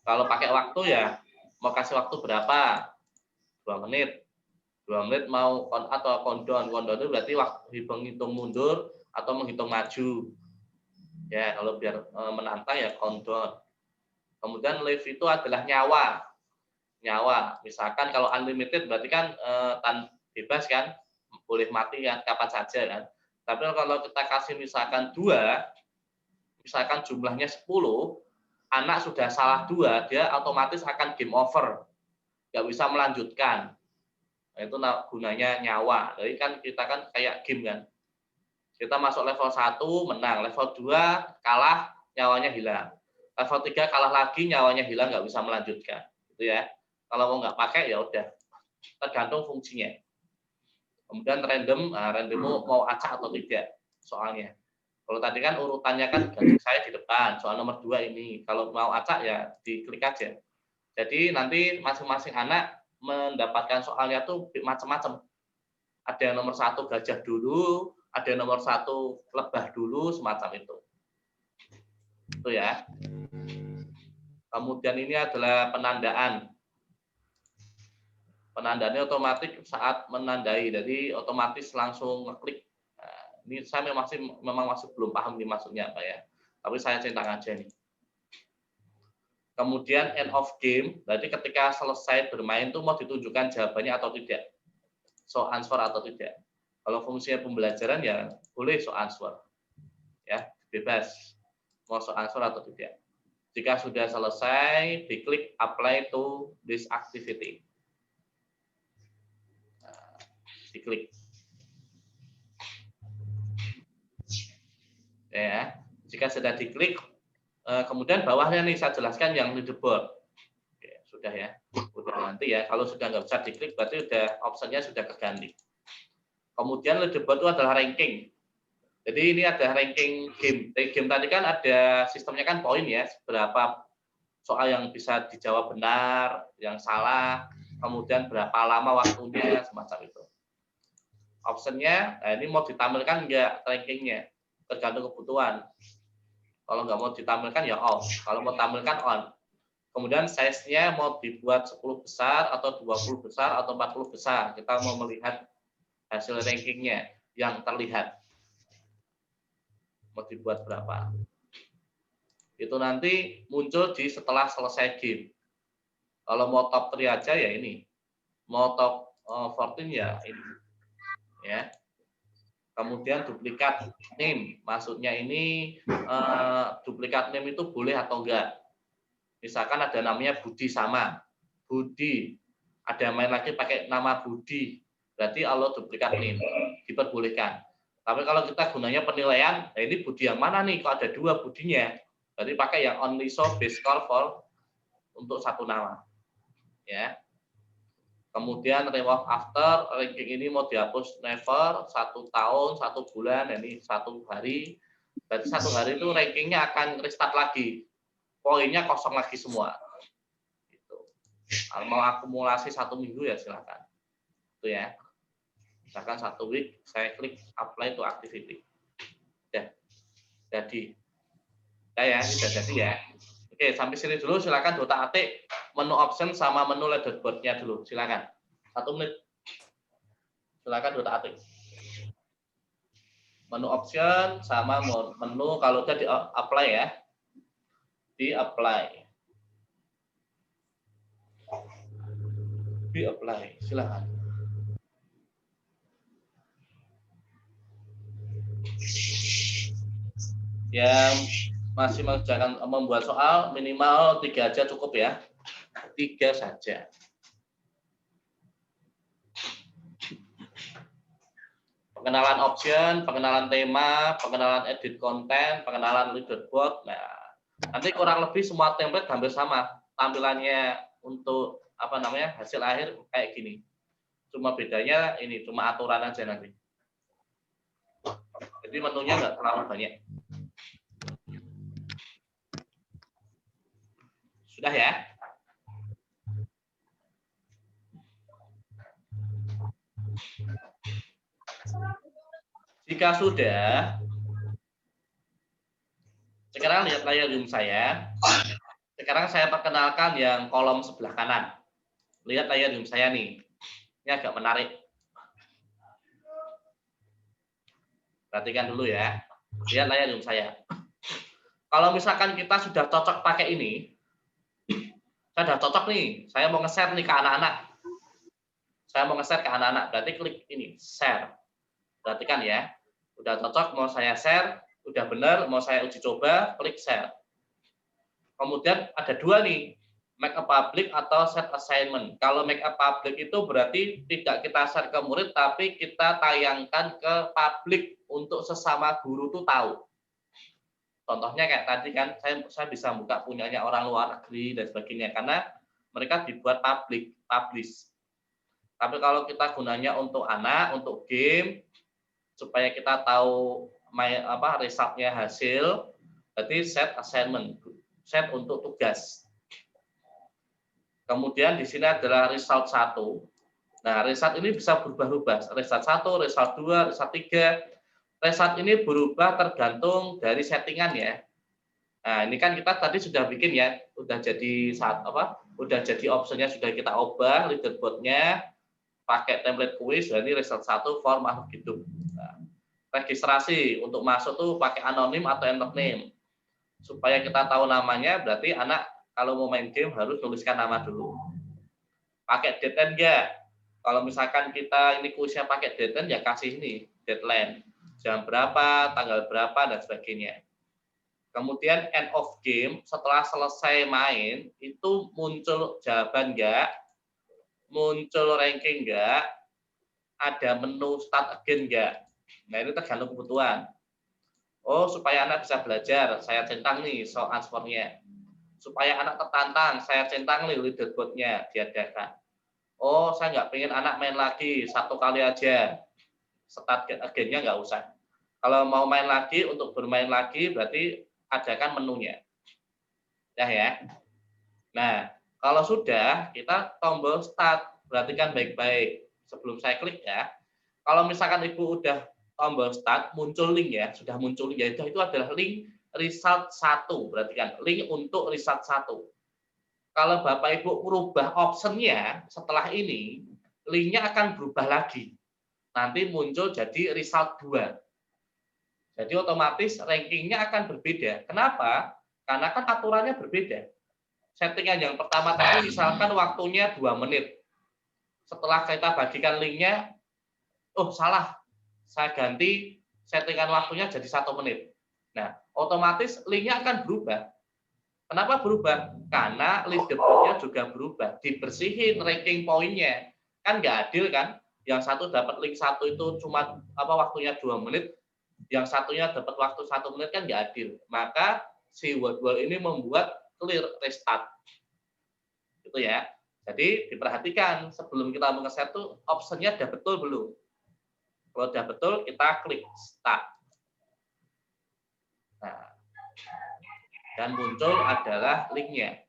Kalau pakai waktu ya mau kasih waktu berapa? 2 menit. 2 menit mau on atau countdown. Countdown itu berarti waktu menghitung mundur atau menghitung maju. Ya, kalau biar menantang ya countdown. Kemudian live itu adalah nyawa. nyawa. Misalkan kalau unlimited berarti kan bebas kan, boleh mati kan kapan saja kan. Tapi kalau kita kasih misalkan 2, misalkan jumlahnya 10, anak sudah salah 2, dia otomatis akan game over, nggak bisa melanjutkan. Nah, itu gunanya nyawa. Jadi kan kita kan kayak game kan. Kita masuk level 1 menang, level 2 kalah, nyawanya hilang. Level 3 kalah lagi, nyawanya hilang, nggak bisa melanjutkan. Gitu ya. Kalau mau nggak pakai ya udah, tergantung fungsinya. Kemudian random mau acak atau tidak soalnya. Kalau tadi kan urutannya kan gaji saya di depan, soal nomor 2 ini. Kalau mau acak ya diklik aja. Jadi nanti masing-masing anak mendapatkan soalnya tuh macam-macam. Ada yang nomor 1 gajah dulu, ada yang nomor 1 lebah dulu, semacam itu. Itu ya. Kemudian ini adalah penandaan. Penandaannya otomatis saat menandai, jadi otomatis langsung ngeklik. Nah, ini saya memang masih belum paham nih maksudnya apa ya, tapi saya centang aja nih. Kemudian end of game, berarti ketika selesai bermain tuh mau ditunjukkan jawabannya atau tidak, so answer atau tidak. Kalau fungsinya pembelajaran ya boleh so answer, ya bebas mau so answer atau tidak. Jika sudah selesai, diklik apply to this activity. Diklik ya. Jika sudah diklik, kemudian bawahnya nih saya jelaskan yang leaderboard. Oke, sudah ya, udah nanti ya. Kalau sudah nggak bisa diklik berarti udah optionnya sudah keganti. Kemudian leaderboard itu adalah ranking. Jadi ini ada ranking game. Game tadi kan ada sistemnya kan poin ya, berapa soal yang bisa dijawab benar, yang salah, kemudian berapa lama waktunya, semacam itu. Optionnya, nah ini mau ditampilkan enggak rankingnya, tergantung kebutuhan. Kalau nggak mau ditampilkan ya off, kalau mau tampilkan on. Kemudian size-nya mau dibuat 10 besar, atau 20 besar, atau 40 besar. Kita mau melihat hasil rankingnya yang terlihat. Mau dibuat berapa. Itu nanti muncul di setelah selesai game. Kalau mau top 3 aja ya ini. Mau top 14 ya ini. Ya. Kemudian duplikat name, maksudnya ini duplikat name itu boleh atau enggak. Misalkan ada namanya Budi sama Budi, ada main lagi pakai nama Budi, berarti kalau duplikat name diperbolehkan. Tapi kalau kita gunanya penilaian, nah ini Budi yang mana nih? Kok ada 2 Budinya? Berarti pakai yang only show base score for untuk 1 nama. Ya. Kemudian remove after, ranking ini mau dihapus never, 1 tahun, 1 bulan, ini 1 hari. Berarti 1 hari itu rankingnya akan restart lagi. Poinnya kosong lagi semua. Gitu. Kalau mau akumulasi 1 minggu ya silakan. Itu ya. Misalkan 1 week, saya klik apply to activity. Ya. Jadi. Ya, sudah jadi ya. Oke, sampai sini dulu silakan Dota Atik menu option sama menu leaderboard-nya dulu. Silakan. 1 menit. Silakan Dota Atik. Menu option sama menu kalau udah di apply ya. Di apply. Di apply. Silakan. Yang masih mengerjakan membuat soal minimal 3 aja cukup ya. 3 saja. Pengenalan option, pengenalan tema, pengenalan edit konten, pengenalan leaderboard. Nah, nanti kurang lebih semua template hampir sama. Tampilannya untuk apa namanya hasil akhir kayak gini. Cuma bedanya ini cuma aturan aja nanti. Jadi menunya nggak terlalu banyak. Sudah ya? Jika sudah, sekarang lihat layar Zoom saya. Sekarang saya perkenalkan yang kolom sebelah kanan. Lihat layar Zoom saya nih. Ini agak menarik. Perhatikan dulu ya. Lihat layar Zoom saya. Kalau misalkan kita sudah cocok pakai ini, Saya udah cocok nih, saya mau nge-share nih ke anak-anak. Saya mau nge-share ke anak-anak, berarti klik ini, share. Perhatikan ya, udah cocok mau saya share, udah benar mau saya uji coba, klik share. Kemudian ada dua nih, make a public atau set assignment. Kalau make a public itu berarti tidak kita share ke murid, tapi kita tayangkan ke publik untuk sesama guru tuh tahu. Contohnya kayak tadi kan, saya bisa buka punyanya orang luar negeri dan sebagainya, karena mereka dibuat publish. Tapi kalau kita gunanya untuk anak, untuk game, supaya kita tahu resultnya hasil, berarti set assignment, set untuk tugas. Kemudian di sini adalah result 1. Nah, result ini bisa berubah-ubah. Result 1, result 2, result 3. Result ini berubah tergantung dari settingan ya. Nah, ini kan kita tadi sudah bikin ya, udah jadi optionnya sudah kita ubah, leaderboardnya, pakai template kuis, ini result 1 form makhluk hidup. Nah, registrasi untuk masuk tuh pakai anonim atau enter name. Supaya kita tahu namanya, berarti anak kalau mau main game harus tuliskan nama dulu. Pakai deadline enggak? Kalau misalkan kita ini kuisnya pakai deadline, ya kasih ini, deadline. Jam berapa, tanggal berapa, dan sebagainya. Kemudian end of game, setelah selesai main, itu muncul jawaban enggak? Muncul ranking enggak, ada menu start again enggak. Nah, ini tergantung kebutuhan. Oh, supaya anak bisa belajar, saya centang nih soal answernya. Supaya anak tertantang, saya centang nih leaderboardnya diadakan. Oh, saya nggak pengen anak main lagi, 1 kali aja. Start again-nya nggak usah. Kalau mau main lagi, untuk bermain lagi, berarti adakan menunya. Ya. Nah, kalau sudah, kita tombol start. Perhatikan baik-baik sebelum saya klik ya. Kalau misalkan Ibu udah tombol start, muncul link ya. Sudah muncul link, yaitu itu adalah link result 1. Perhatikan, link untuk result 1. Kalau Bapak Ibu merubah optionnya setelah ini, linknya akan berubah lagi. Nanti muncul jadi result 2. Jadi otomatis rankingnya akan berbeda. Kenapa? Karena kan aturannya berbeda. Settingan yang pertama tadi misalkan waktunya 2 menit. Setelah kita bagikan linknya, oh salah, saya ganti settingan waktunya jadi 1 menit. Nah, otomatis linknya akan berubah. Kenapa berubah? Karena leaderboardnya juga berubah. Dibersihin ranking poinnya. Kan nggak adil kan? Yang satu dapat link 1 itu cuma waktunya 2 menit, yang satunya dapat waktu 1 menit, kan nggak adil. Maka si Wordwall ini membuat clear restart. Gitu ya. Jadi diperhatikan sebelum kita nge-set tuh optionnya udah betul belum. Kalau udah betul, kita klik start. Nah, dan muncul adalah linknya.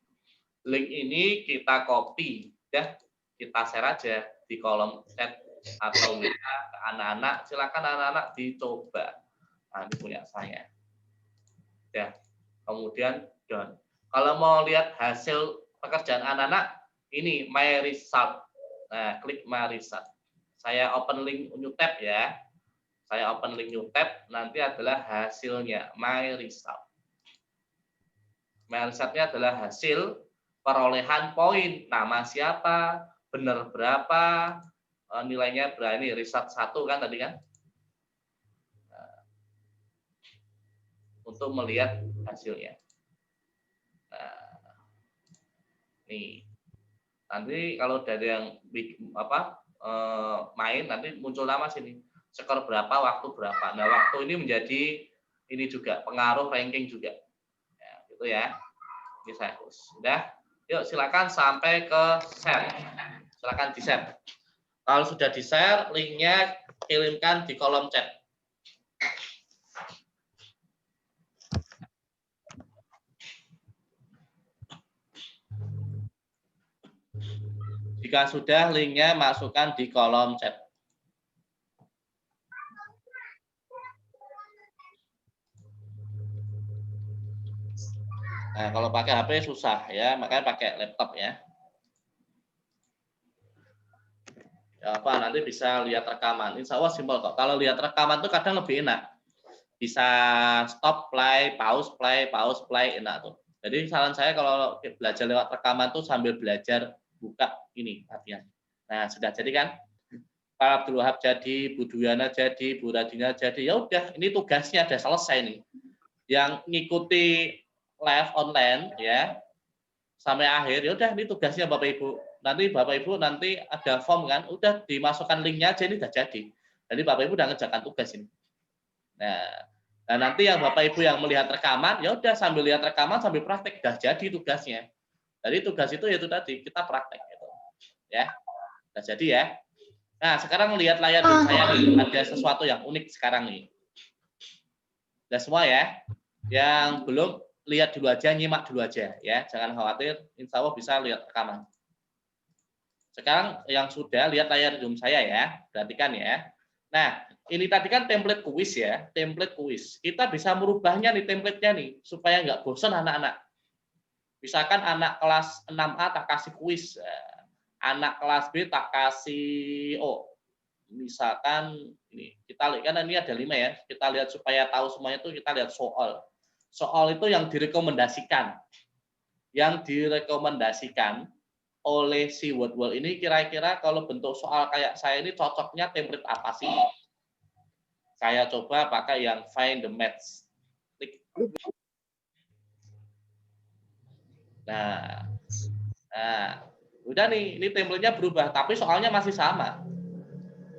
Link ini kita copy, ya, kita share aja di kolom chat atau WA ke anak-anak. Silakan anak-anak dicoba. Nah, ini punya saya. Ya, kemudian done. Kalau mau lihat hasil pekerjaan anak-anak, ini my result. Nah, klik my result. Saya open link new tab ya. Saya open link new tab, nanti adalah hasilnya my result. My result-nya adalah hasil perolehan poin. Nama siapa, benar berapa, nilainya berani, result 1 kan tadi kan. Nah, untuk melihat hasilnya. Nah, nih. Nanti kalau dari yang main, nanti muncul nama sini. Skor berapa, waktu berapa. Nah, waktu ini menjadi ini juga pengaruh ranking juga. Ya, gitu ya. Ini saya hapus. Sudah. Yuk silakan sampai ke share. Silakan di-share. Kalau sudah di-share, linknya kirimkan di kolom chat. Jika sudah, linknya masukkan di kolom chat. Nah, kalau pakai HP susah ya, makanya pakai laptop ya. Ya apa, nanti bisa lihat rekaman. Insya Allah simpel kok. Kalau lihat rekaman tuh kadang lebih enak. Bisa stop, play, pause, enak tuh. Jadi saran saya kalau belajar lewat rekaman tuh sambil belajar buka ini latihan. Nah, sudah jadi kan? Pak Abdul Wahab jadi, Bu Dwiana jadi, Bu Radina jadi. Ya udah, ini tugasnya udah selesai nih. Yang ngikuti live online ya sampai akhir, ya udah ini tugasnya Bapak Ibu. Nanti Bapak Ibu nanti ada form kan, udah dimasukkan linknya aja, ini udah jadi. Jadi Bapak Ibu udah ngerjakan tugas ini. Nah, nanti yang Bapak Ibu yang melihat rekaman, ya udah sambil lihat rekaman sambil praktek, udah jadi tugasnya. Jadi tugas itu yaitu tadi kita praktek gitu. Ya. Udah jadi ya. Nah, sekarang lihat layar di saya nih, ada sesuatu yang unik sekarang nih. Udah semua ya. Yang belum lihat dulu aja, nyimak dulu aja ya. Jangan khawatir, insya Allah bisa lihat rekaman. Sekarang yang sudah lihat layar Zoom saya ya, perhatikan ya. Nah, ini tadi kan template kuis ya, template kuis. Kita bisa merubahnya nih template-nya nih, supaya nggak bosan anak-anak. Misalkan anak kelas 6A tak kasih kuis, anak kelas B tak kasih, misalkan ini kita lihat kan ini ada 5 ya, kita lihat supaya tahu semuanya itu kita lihat soal. Soal itu yang direkomendasikan. Yang direkomendasikan oleh si Wordwall ini kira-kira kalau bentuk soal kayak saya ini cocoknya template apa sih? Saya coba pakai yang find the match. Klik. Nah, udah nih, ini template-nya berubah, tapi soalnya masih sama.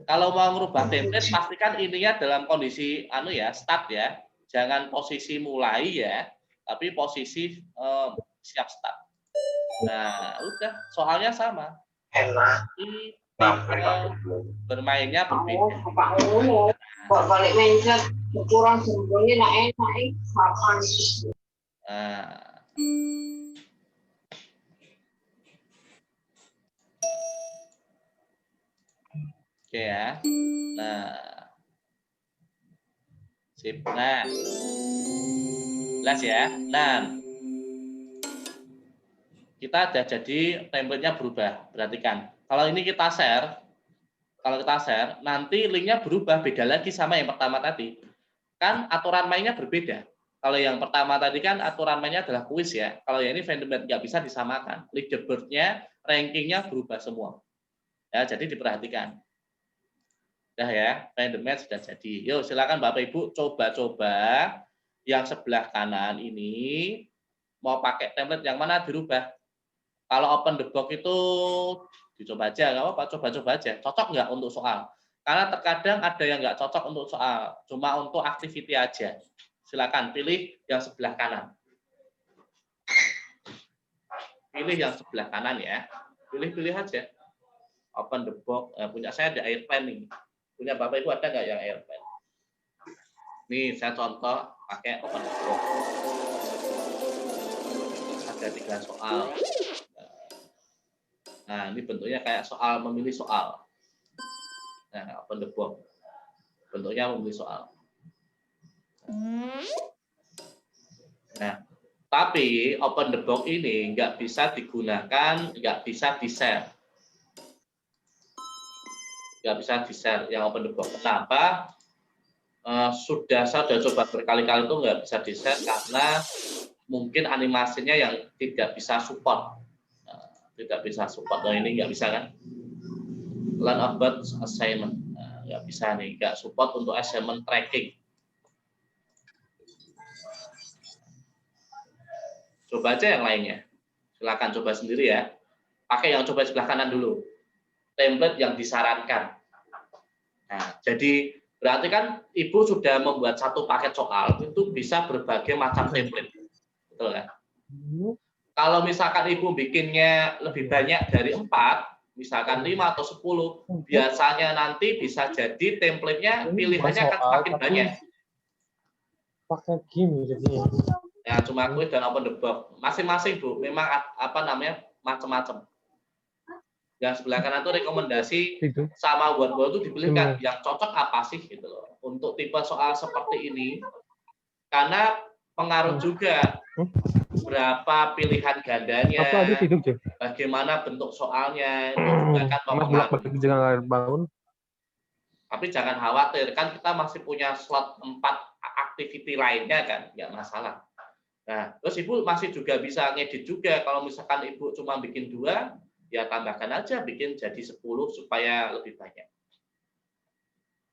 Kalau mau merubah template, pastikan ininya dalam kondisi start ya. Jangan posisi mulai ya, tapi posisi siap start. Nah, udah, soalnya sama. Tapi bermainnya berbeda. Kok balik mencet kurang sembunyi nak enak makan. Oke ya. Nah. Sip. Nah. Jelas ya. Nah. Kita ada jadi template-nya berubah. Perhatikan. Kalau ini kita share, nanti linknya berubah, beda lagi sama yang pertama tadi. Kan aturan mainnya berbeda. Kalau yang pertama tadi kan aturan mainnya adalah kuis ya. Kalau yang ini Vanderbilt nggak bisa disamakan. Leaderboard-nya, ranking-nya berubah semua. Ya, jadi diperhatikan. Udah ya, Vanderbilt sudah jadi. Yuk, silakan Bapak Ibu coba-coba yang sebelah kanan ini mau pakai template yang mana dirubah. Kalau open the box itu dicoba aja, nggak apa-apa, coba-coba aja. Cocok nggak untuk soal? Karena terkadang ada yang nggak cocok untuk soal, cuma untuk activity aja. Silakan pilih yang sebelah kanan. Pilih yang sebelah kanan ya. Pilih-pilih aja. Open the box. Punya saya ada airplane nih. Punya Bapak Ibu ada nggak yang airplane? Nih saya contoh pakai open the box. Ada 3 soal. Nah, ini bentuknya kayak soal memilih soal. Nah, open the box. Bentuknya memilih soal. Nah, tapi open the box ini nggak bisa digunakan, nggak bisa di-share. Nggak bisa di-share yang open the box. Kenapa? Saya sudah coba berkali-kali itu nggak bisa di-share karena mungkin animasinya yang tidak bisa support. Tidak bisa support. Nah, ini nggak bisa kan? Learn about assignment. Nggak bisa nih, nggak support untuk assignment tracking. Coba aja yang lainnya. Silakan coba sendiri ya. Pakai yang coba sebelah kanan dulu. Template yang disarankan. Nah, jadi berarti kan Ibu sudah membuat satu paket soal, itu bisa berbagai macam template. Betul kan? Kalau misalkan Ibu bikinnya lebih banyak dari 4, misalkan 5 atau 10, biasanya nanti bisa jadi template-nya pilihannya akan semakin banyak. Pakai gini jadinya. Ya, cuma kuis dan open the box. Masing-masing, Bu, memang macam-macam. Yang sebelah kanan itu rekomendasi sama Wordwall itu dipilihkan yang cocok apa sih gitu loh. Untuk tipe soal seperti ini, karena pengaruh juga berapa pilihan gandanya, bagaimana bentuk soalnya, itu juga akan mempengaruhi. Tapi jangan khawatir, kan kita masih punya slot 4 activity lainnya kan, nggak masalah. Nah, terus Ibu masih juga bisa ngedit juga. Kalau misalkan Ibu cuma bikin 2, ya tambahkan aja bikin jadi 10 supaya lebih banyak.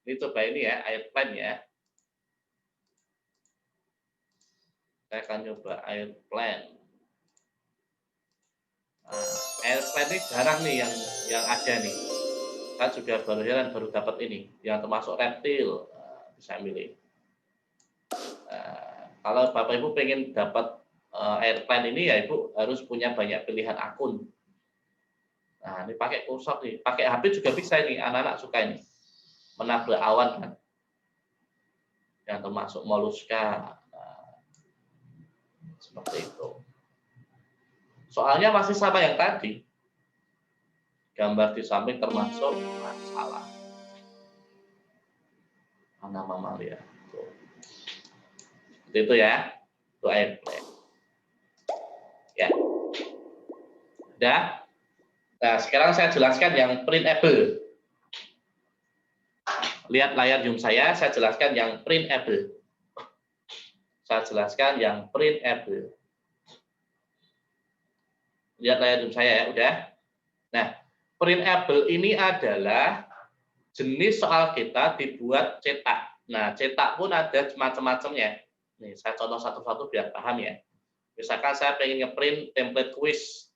Ini coba ini ya, airplane ya. Saya akan coba airplane. Nah, airplane ini jarang nih yang ada nih. Saya juga baru heran baru dapat ini, yang termasuk reptil. Nah, bisa milih. Nah, kalau Bapak Ibu pengen dapat airplane ini ya Ibu harus punya banyak pilihan akun. Nah, ini pakai kursor nih, pakai HP juga bisa ini, anak-anak suka ini. Menabrak awan kan. Yang termasuk moluska. Nah, seperti itu. Soalnya masih sama yang tadi. Gambar di samping termasuk masalah. Mana mamalia. Itu ya. Itu airplane. Ya. Udah. Nah, sekarang saya jelaskan yang printable. Lihat layar Zoom saya jelaskan yang printable. Saya jelaskan yang printable. Lihat layar Zoom saya ya, udah. Nah, printable ini adalah jenis soal kita dibuat cetak. Nah, cetak pun ada macam-macamnya. Nih, saya contoh satu-satu biar paham ya. Misalkan saya pengen ngeprint template quiz.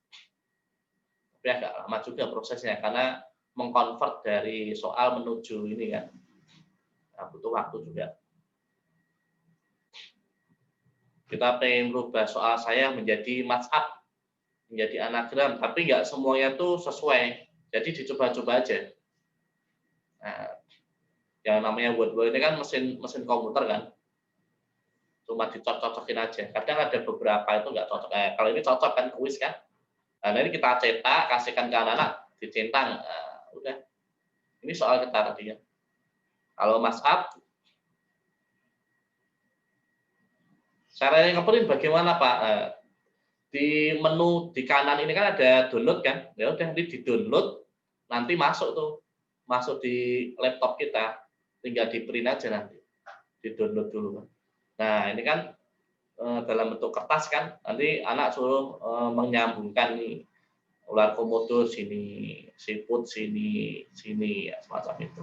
Tapi agak lama juga prosesnya karena mengkonvert dari soal menuju ini kan. Nah, butuh waktu juga. Kita pengen merubah soal saya menjadi match-up, menjadi anagram, tapi nggak semuanya tuh sesuai. Jadi dicoba-coba aja. Nah, yang namanya Word ini kan mesin komputer kan. Cuma dicocok-cocokin aja. Kadang ada beberapa itu nggak cocok. Kalau ini cocok kan kuis kan. Nah, ini kita cetak, kasihkan ke anak-anak, dicentang. Nah, udah. Ini soal kita tadi ya. Kalau match-up, caranya ngeprint bagaimana Pak? Di menu di kanan ini kan ada download kan? Ya udah, ini di-download, nanti masuk tuh. Masuk di laptop kita. Tinggal di-print aja nanti. Di-download dulu kan. Nah, ini kan dalam bentuk kertas kan, nanti anak suruh menyambungkan nih ular komodo sini, siput sini, ya semacam itu.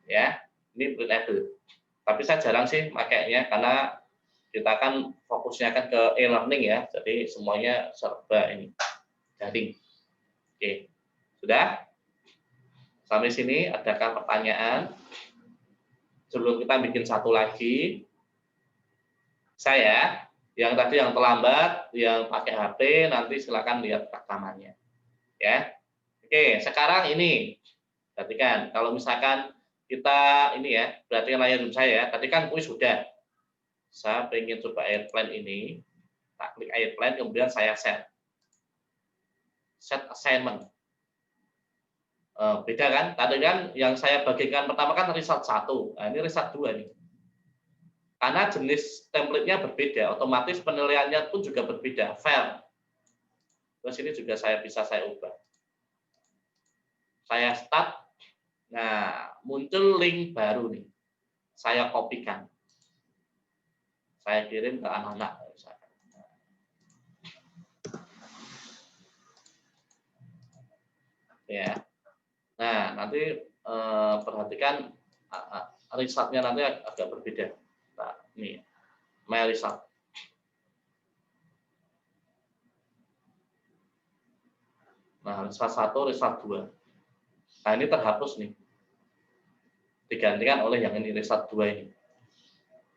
Ya, ini printable. Tapi saya jarang sih makainya karena kita kan fokusnya kan ke e-learning ya, jadi semuanya serba ini daring. Oke, sudah? Sampai sini adakah pertanyaan? Sebelum kita bikin satu lagi, saya yang tadi yang terlambat, yang pakai HP, nanti silakan lihat rekamannya. Ya. Oke, sekarang ini. Perhatikan, kalau misalkan kita ini ya, perhatikan layar Zoom saya ya. Tadi kan kuis sudah. Saya pengen coba airplane ini. Tak klik airplane, kemudian saya set. Set assignment. Beda kan? Tadi kan yang saya bagikan pertama kan result 1. Nah, ini result 2 nih. Karena jenis template-nya berbeda, otomatis penilaiannya pun juga berbeda, fair. Terus ini juga bisa saya ubah. Saya start, nah muncul link baru nih. Saya kopikan. Saya kirim ke anak-anak. Ya. Nah, nanti perhatikan result-nya nanti agak berbeda. Nah, ini my result. Nah, result 1, result 2. Nah, ini terhapus nih. Digantikan oleh yang ini result 2 ini.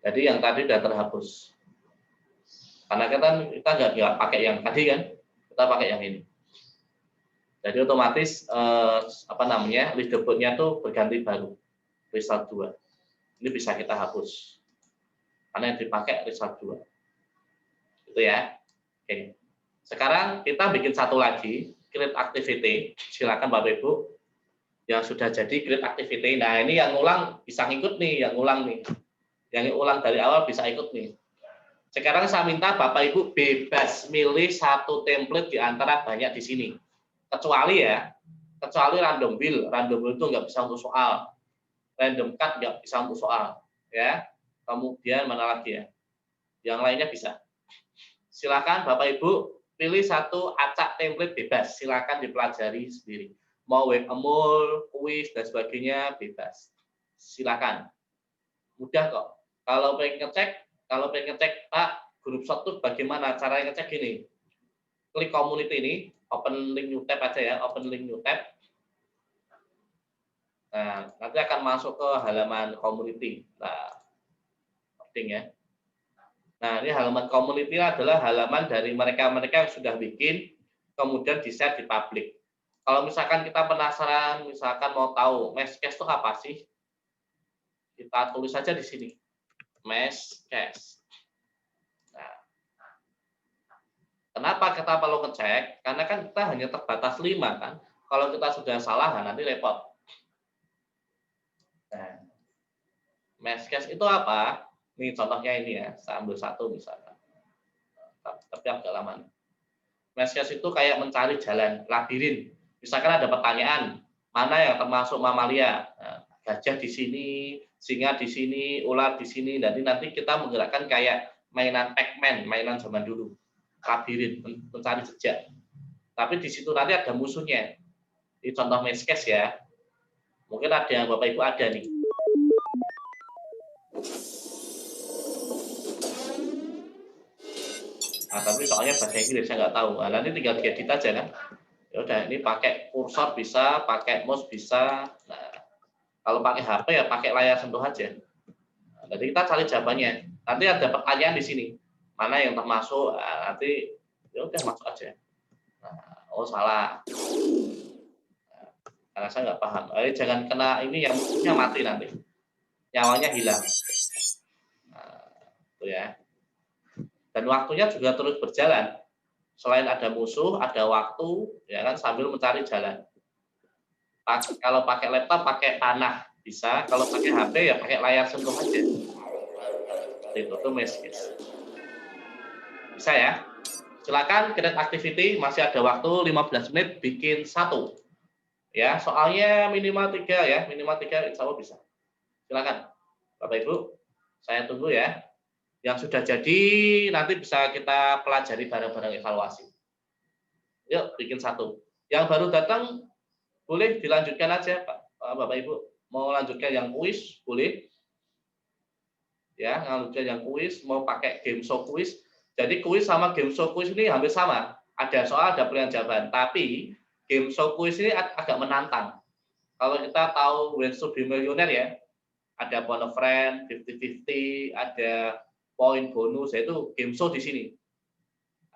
Jadi yang tadi sudah terhapus. Karena kita nggak pakai yang tadi kan, kita pakai yang ini. Jadi otomatis leaderboard-nya tuh berganti baru. Result 2. Ini bisa kita hapus. Karena yang dipakai result 2. Itu ya. Oke. Sekarang kita bikin satu lagi, create activity. Silakan Bapak Ibu yang sudah jadi create activity. Nah, ini yang ulang bisa ngikut nih, yang ulang nih. Yang ulang dari awal bisa ikut nih. Sekarang saya minta Bapak Ibu bebas milih satu template di antara banyak di sini. Kecuali random wheel. Random wheel itu nggak bisa untuk soal. Random cut nggak bisa untuk soal. Ya. Kemudian mana lagi ya? Yang lainnya bisa. Silakan Bapak Ibu pilih satu acak template bebas, silakan dipelajari sendiri. Mau web emul, kuis dan sebagainya bebas. Silakan. Mudah kok. Kalau pengen ngecek Pak, grup shot itu bagaimana? Cara ngecek gini. Klik community ini, open link new tab aja ya, open link new tab. Nah, nanti akan masuk ke halaman community. Nah, penting ya. Nah, ini halaman community adalah halaman dari mereka-mereka yang sudah bikin, kemudian di-share di publik. Kalau misalkan kita penasaran, misalkan mau tahu Meshcast itu apa sih? Kita tulis saja di sini. Meshcast. Nah, kenapa kita perlu ngecek? Karena kan kita hanya terbatas 5 kan. Kalau kita sudah salah, nanti repot. Nah, Meshcast itu apa? Ini contohnya ini ya, saya ambil satu misalkan. Tapi agak lama. Meshcast itu kayak mencari jalan, labirin. Misalkan ada pertanyaan, mana yang termasuk mamalia? Nah, gajah di sini, singa di sini, ular di sini. Nanti kita menggerakkan kayak mainan Pac-Man, mainan zaman dulu. Labirin, mencari jejak. Tapi di situ nanti ada musuhnya. Ini contoh Meshcast ya. Mungkin ada yang Bapak Ibu ada nih. Nah, tapi soalnya bahasa Inggris saya nggak tahu. Nah, nanti tinggal diedit aja kan. Ya udah, ini pakai kursor bisa, pakai mouse bisa. Nah, kalau pakai HP ya pakai layar sentuh aja. Nah, jadi kita cari jawabannya. Nanti ada pertanyaan di sini. Mana yang termasuk? Nah, nanti ya udah masuk aja. Nah, oh salah. Nah, karena saya nggak paham. Jangan kena ini yang musuhnya mati nanti. Nyawanya hilang. Nah, itu ya. Dan waktunya juga terus berjalan. Selain ada musuh, ada waktu, ya kan, sambil mencari jalan. Kalau pakai laptop, pakai panah bisa. Kalau pakai HP, ya pakai layar sentuh aja. Itu tuh Meshcast. Bisa ya? Silakan create activity, masih ada waktu 15 menit, bikin satu. Ya, soalnya minimal 3 ya, minimal 3 insya Allah bisa. Silakan, Bapak Ibu, saya tunggu ya. Yang sudah jadi nanti bisa kita pelajari bareng-bareng evaluasi. Yuk, bikin satu. Yang baru datang boleh dilanjutkan aja, Pak, Bapak Ibu. Mau lanjutkan yang kuis boleh. Ya, lanjutkan yang kuis. Mau pakai game show kuis. Jadi kuis sama game show kuis ini hampir sama. Ada soal, ada pilihan jawaban. Tapi game show kuis ini agak menantang. Kalau kita tahu Wins to be Millionaire ya, ada Phone a Friend, 50-50, ada poin bonus, yaitu game show di sini.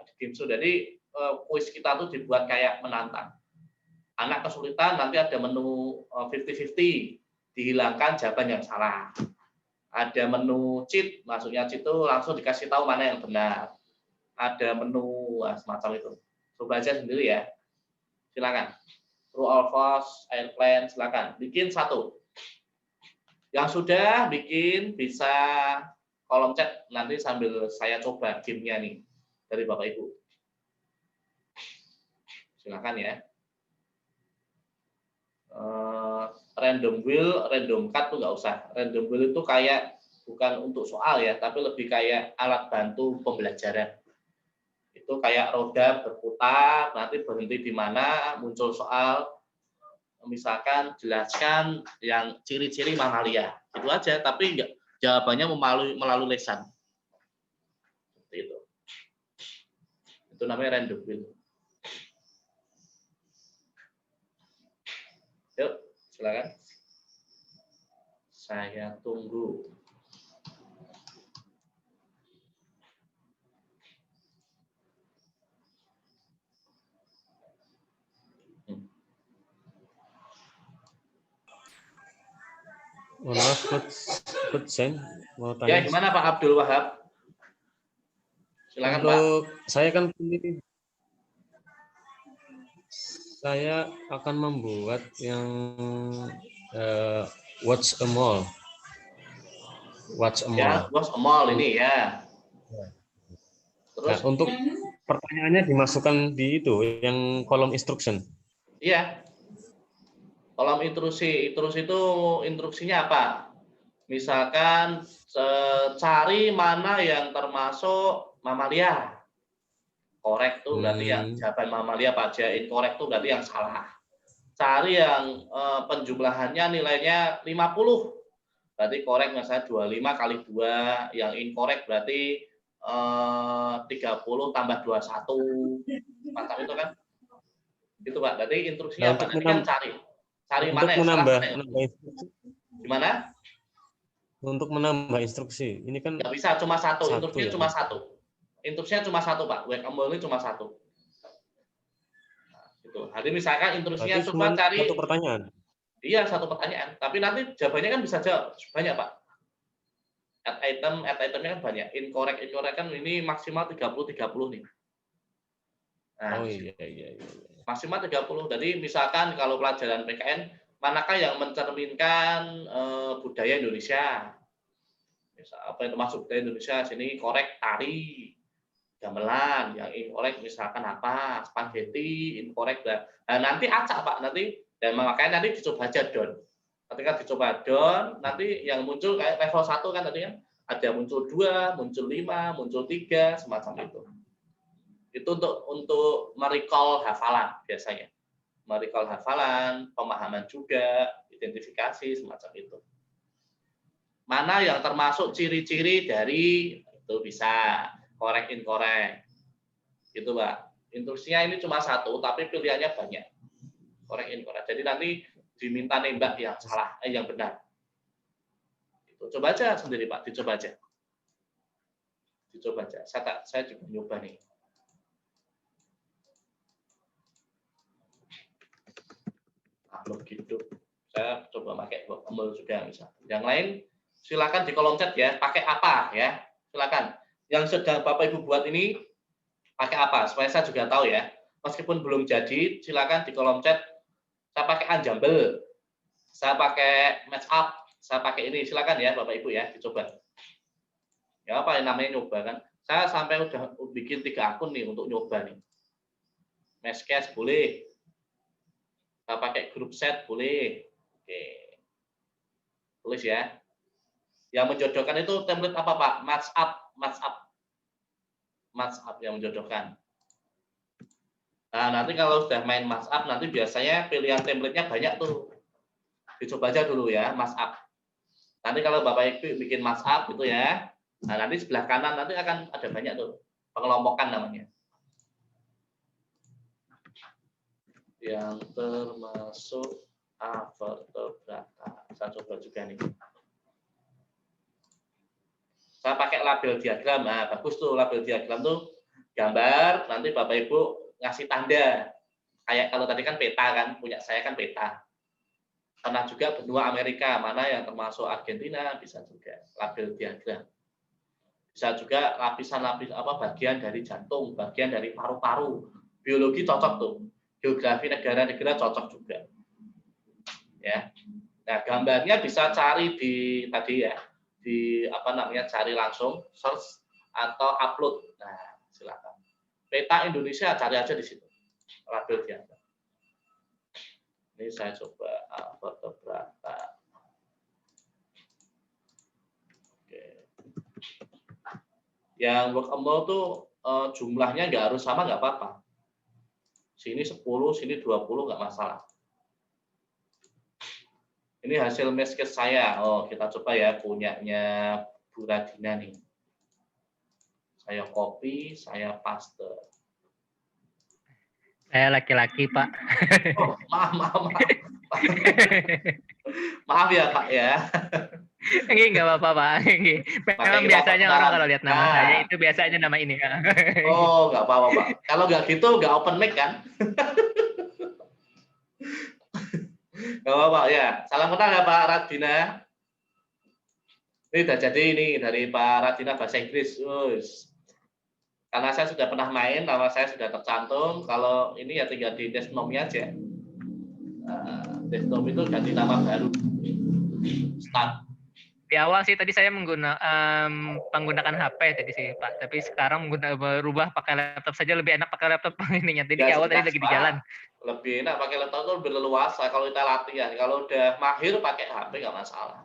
Ada game show, jadi kuis kita tuh dibuat kayak menantang. Anak kesulitan, nanti ada menu 50-50, dihilangkan jawaban yang salah. Ada menu cheat, maksudnya cheat itu langsung dikasih tahu mana yang benar. Ada menu semacam itu. Coba aja sendiri ya. Silakan. True or false, airplane, silakan. Bikin satu. Yang sudah bikin bisa kolom chat, nanti sambil saya coba gamenya nih dari Bapak Ibu. Silakan ya. Random wheel, random cut tuh nggak usah. Random wheel itu kayak bukan untuk soal ya, tapi lebih kayak alat bantu pembelajaran. Itu kayak roda berputar, nanti berhenti di mana, muncul soal. Misalkan jelaskan yang ciri-ciri mamalia. Itu aja, tapi enggak. Jawabannya melalui lesan. Seperti itu. Itu namanya random wheel. Yuk, silakan. Saya tunggu. Mohon maaf, Coach Sen, mau tanya. Ya, gimana Pak Abdul Wahab? Silakan Pak. Saya akan membuat yang watch a mall. Ya, watch a mall ini ya. Terus? Nah, untuk pertanyaannya dimasukkan di itu, yang kolom instruction. Iya. Kolom intrusi itu instruksinya apa? Misalkan cari mana yang termasuk mamalia. Korek tuh berarti yang jawaban mamalia pajak, incorrect tuh berarti yang salah. Cari yang penjumlahannya nilainya 50. Berarti korek misalnya 25 kali 2, yang incorrect berarti 30 tambah 21. Mantap itu kan? Itu Pak, berarti instruksinya apa? Nanti kan cari mana yang salah. Gimana? Untuk menambah instruksi, ini kan nggak bisa, cuma satu, instruksinya ya? cuma satu. Instruksinya cuma satu Pak, workable ini cuma satu. Nah, gitu. Jadi misalkan instruksinya cuma cari satu pertanyaan. Iya, satu pertanyaan. Tapi nanti jawabannya kan bisa jawab banyak Pak. Add itemnya kan banyak. Incorrect kan ini maksimal 30 nih. Nah, oh iya. Maksimal 30. Jadi misalkan kalau pelajaran PKN, manakah yang mencerminkan budaya Indonesia? Misal apa yang termasuk budaya Indonesia? Sini korek tari, gamelan. Yang incorrect misalkan apa? Spaghetti, incorrect. Nah, nanti acak Pak, nanti. Dan makanya nanti dicoba aja don. Ketika dicoba don, nanti yang muncul kayak level 1 kan tadi kan, ada muncul 2, muncul 5, muncul 3, semacam itu. Itu untuk merecall hafalan biasanya. Merecall hafalan, pemahaman juga, identifikasi, semacam itu. Mana yang termasuk ciri-ciri dari itu bisa korek incorrect. Gitu Pak. Instruksinya ini cuma satu, tapi pilihannya banyak. Korek incorrect. Jadi nanti diminta nembak yang salah, yang benar. Itu coba aja sendiri Pak, dicoba aja. Saya juga nyoba nih. Kalau gitu, saya coba pakai workable juga misal. Yang lain silakan di kolom chat ya, pakai apa ya? Silakan. Yang sedang Bapak Ibu buat ini pakai apa? Supaya saya juga tahu ya. Meskipun belum jadi, silakan di kolom chat. Saya pakai Unjumble, saya pakai Matchup, saya pakai ini, silakan ya Bapak Ibu ya, dicoba. Ya apa yang namanya nyoba kan? Saya sampai udah bikin 3 akun nih untuk nyoba nih. Meshcast boleh, saya pakai group set boleh. Oke, tulis ya. Yang menjodohkan itu template apa Pak? Matchup yang menjodohkan. Nah, nanti kalau sudah main mashup, nanti biasanya pilihan template-nya banyak tuh. Dicoba aja dulu ya, mashup. Nanti kalau Bapak Ibu bikin mashup gitu ya, nah nanti sebelah kanan nanti akan ada banyak tuh, pengelompokan namanya. Yang termasuk vertebrata. Saya coba juga nih. Saya pakai label diagram, nah bagus tuh label diagram tuh, gambar, nanti Bapak Ibu ngasih tanda. Kayak kalau tadi kan peta kan, punya saya kan peta. Pernah juga benua Amerika, mana yang termasuk Argentina, bisa juga label diagram. Bisa juga lapisan-lapis apa bagian dari jantung, bagian dari paru-paru. Biologi cocok tuh. Geografi negara-negara cocok juga. Ya. Nah, gambarnya bisa cari di tadi ya, di apa namanya, cari langsung, search atau upload. Nah, silakan. Peta Indonesia cari aja di situ. Label diagram. Ini saya coba vertebrata. Oke. Yang workable tuh jumlahnya nggak harus sama, nggak apa-apa. Sini 10, sini 20 nggak masalah. Ini hasil meskes saya. Oh, kita coba ya, punyanya Bu Radina nih. Saya copy, saya paste. Saya laki-laki, Pak. Oh, maaf. Maaf ya, Pak ya. Enggak apa-apa, Pak. Memang biasanya orang kalau lihat nama saya itu biasanya nama ini. Oh, nggak apa-apa, Pak. Kalau nggak gitu, nggak open mic kan? Nggak apa-apa ya. Salam kenal ya Pak Radina. Ini udah jadi ini dari Pak Radina bahasa Inggris. Karena saya sudah pernah main, nama saya sudah tercantum. Kalau ini ya tinggal di Desktop-nya aja. Desktop itu ganti nama baru. Start. Di awal sih tadi saya menggunakan HP tadi sih Pak, tapi sekarang berubah pakai laptop saja, lebih enak pakai laptop ininya. Jadi di awal tadi lagi di jalan. Lebih enak pakai laptop itu lebih leluasa kalau kita latihan. Kalau udah mahir pakai HP nggak masalah.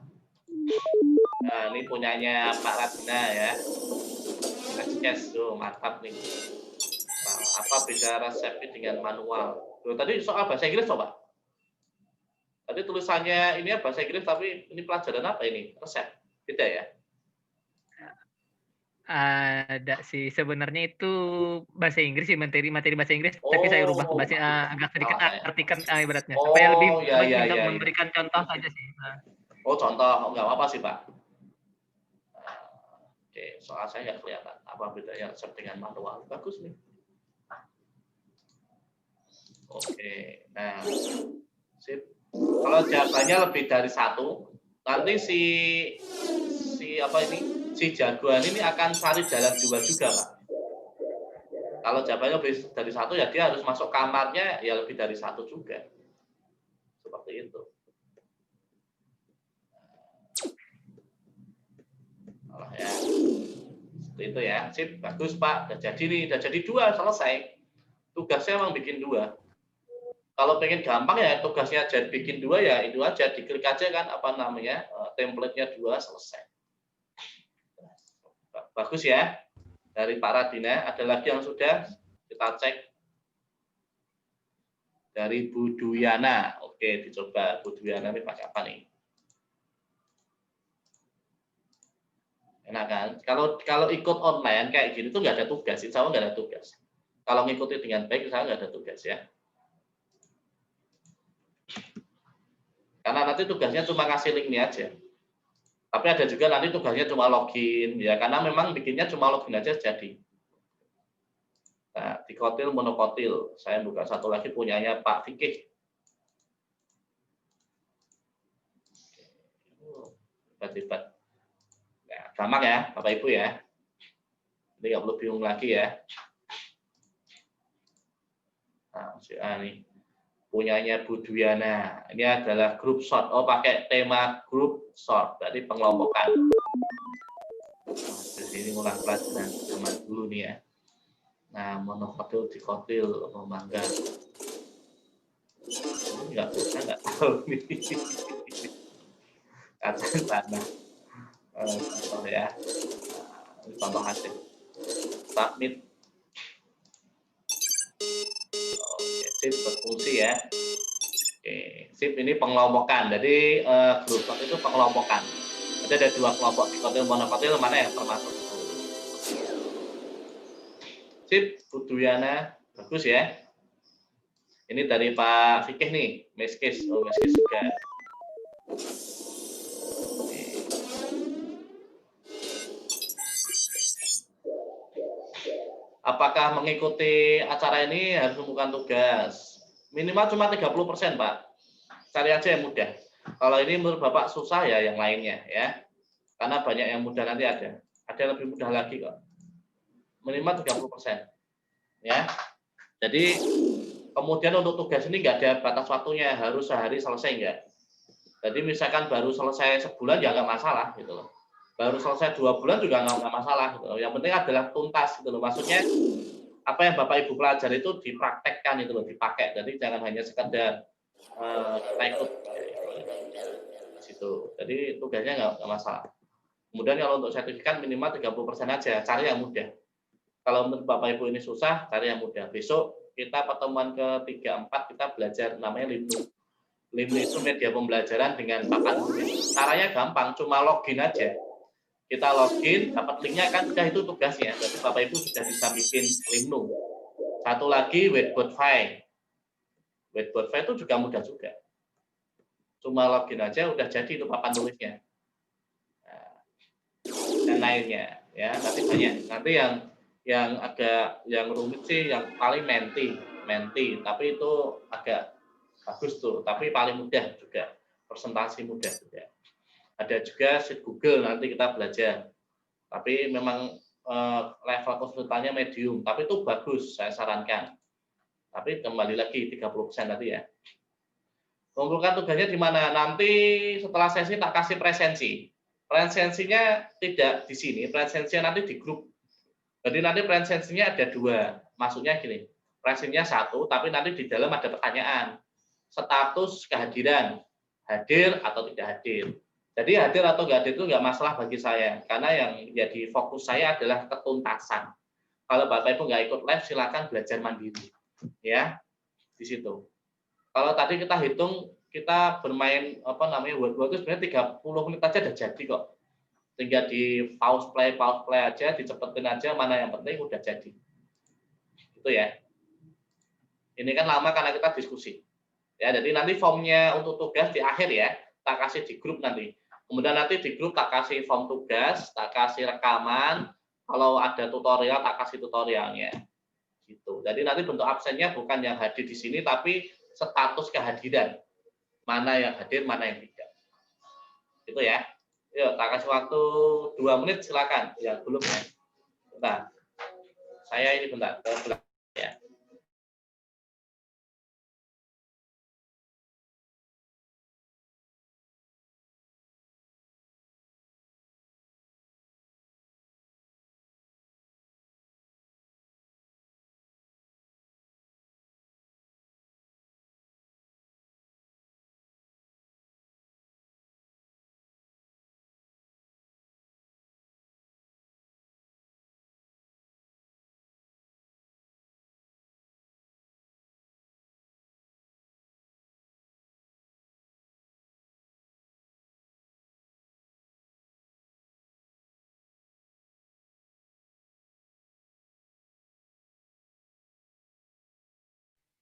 Nah, ini punyanya Pak Radina ya. Yes, tuh mantap nih. Apa beda resep dengan manual? Loh, tadi soal bahasa Inggris coba. Tadi tulisannya ini bahasa Inggris, tapi ini pelajaran apa ini? Resep. Beda ya? Ada sih, sebenarnya itu bahasa Inggris sih, materi bahasa Inggris, tapi saya rubah ke bahasa agak sedikit artikan ibaratnya supaya lebih memberikan contoh saja sih. Oh, contoh, nggak apa-apa sih, Pak. Oke, soal saya nggak kelihatan apa bedanya resep dengan manual. Bagus nih. Oke, nah, sip. Kalau jawabannya lebih dari satu, nanti si jagoan ini akan cari jalan dua juga, Pak. Kalau jawabannya lebih dari satu, ya dia harus masuk kamarnya ya lebih dari satu juga. Seperti itu. Ya. Seperti itu ya. Sip, bagus Pak. Udah jadi nih, udah jadi 2, selesai. Tugasnya emang bikin 2. Kalau pengen gampang ya tugasnya jadi bikin 2 ya itu aja, diklik aja kan template-nya 2, selesai. Bagus ya. Dari Pak Radina, ada lagi yang sudah kita cek. Dari Bu Duyana. Oke, dicoba Bu Duyana ini pakai apa nih? Enak kan? Kalau ikut online kayak gini tuh nggak ada tugas, insya Allah nggak ada tugas. Kalau ngikuti dengan baik, insya Allah nggak ada tugas ya. Karena nanti tugasnya cuma ngasih linknya aja. Tapi ada juga nanti tugasnya cuma login, ya karena memang bikinnya cuma login aja jadi. Nah, dikotil monokotil, saya buka satu lagi punyanya Pak Fikih. Hebat. Ya, gampang ya, Bapak Ibu ya. Ini nggak perlu bingung lagi ya. Nah, nih punyanya Bu Duyana. Ini adalah grup sort. Oh, pakai tema grup sort, berarti pengelompokan. Nah, di sini mulai pelajaran zaman dulu nih ya. Nah, monokotil, dikotil, mangga. Ini nggak tahu nih. Kacang tanah. Contoh ya. Ini contoh hasil. Submit. Oke, sip berfungsi ya. Oke, sip ini pengelompokan. Jadi grup sort itu pengelompokan. Jadi ada 2 kelompok, dikotil, monokotil, mana yang termasuk? Sip, Bu Duyana, bagus ya. Ini dari Pak Fikih nih, Meskis. Oh, Meskis juga. Apakah mengikuti acara ini harus membuka tugas? Minimal cuma 30%, Pak. Cari aja yang mudah. Kalau ini menurut Bapak susah ya yang lainnya ya. Karena banyak yang mudah nanti ada. Ada yang lebih mudah lagi kok. Minimal 30%. Ya. Jadi kemudian untuk tugas ini nggak ada batas waktunya, harus sehari selesai enggak. Jadi misalkan baru selesai sebulan ya nggak masalah gitu loh. Baru selesai 2 bulan juga nggak masalah gitu loh. Yang penting adalah tuntas gitu loh. Maksudnya apa yang Bapak Ibu pelajari itu dipraktekkan itu loh, dipakai. Jadi jangan hanya sekedar kita ikut di situ. Jadi tugasnya nggak masalah. Kemudian kalau untuk sertifikat minimal 30% aja, cari yang mudah. Kalau menurut Bapak Ibu ini susah, cari yang mudah. Besok kita pertemuan ke-3, 4 kita belajar namanya Limnu. Limnu itu media pembelajaran dengan papan tulis. Caranya gampang, cuma login aja. Kita login, dapat linknya kan udah itu tugasnya. Berarti Bapak Ibu sudah bisa bikin Limnu. Satu lagi whiteboard file. Whiteboard file itu juga mudah juga. Cuma login aja udah jadi itu papan tulisnya. Nah, dan lainnya ya, nanti banyak. Nanti yang agak yang rumit sih yang paling menti, tapi itu agak bagus tuh, tapi paling mudah juga, presentasi mudah juga. Ada juga sheet Google nanti kita belajar, tapi memang level konsultannya medium, tapi itu bagus, saya sarankan. Tapi kembali lagi 30% tadi ya. Kumpulkan tugasnya di mana? Nanti setelah sesi tak kasih presensi. Presensinya tidak di sini, presensinya nanti di grup. Jadi nanti presensinya ada 2. Maksudnya gini, presensinya 1, tapi nanti di dalam ada pertanyaan. Status kehadiran, hadir atau tidak hadir. Jadi hadir atau nggak hadir itu nggak masalah bagi saya, karena yang jadi fokus saya adalah ketuntasan. Kalau Bapak Ibu nggak ikut live, silakan belajar mandiri, ya di situ. Kalau tadi kita hitung, kita bermain word itu sebenarnya 30 menit aja udah jadi kok. Tinggal di pause play aja, dicepetin aja mana yang penting udah jadi. Itu ya. Ini kan lama karena kita diskusi. Ya, jadi nanti formnya untuk tugas di akhir ya, tak kasih di grup nanti. Kemudian nanti di grup tak kasih form tugas, tak kasih rekaman. Kalau ada tutorial, tak kasih tutorialnya. Gitu. Jadi nanti bentuk absennya bukan yang hadir di sini, tapi status kehadiran. Mana yang hadir, mana yang tidak. Gitu ya. Yuk, tak kasih waktu 2 menit, silakan. Ya, belum ya. Bentar. Saya ini bentar. Ya.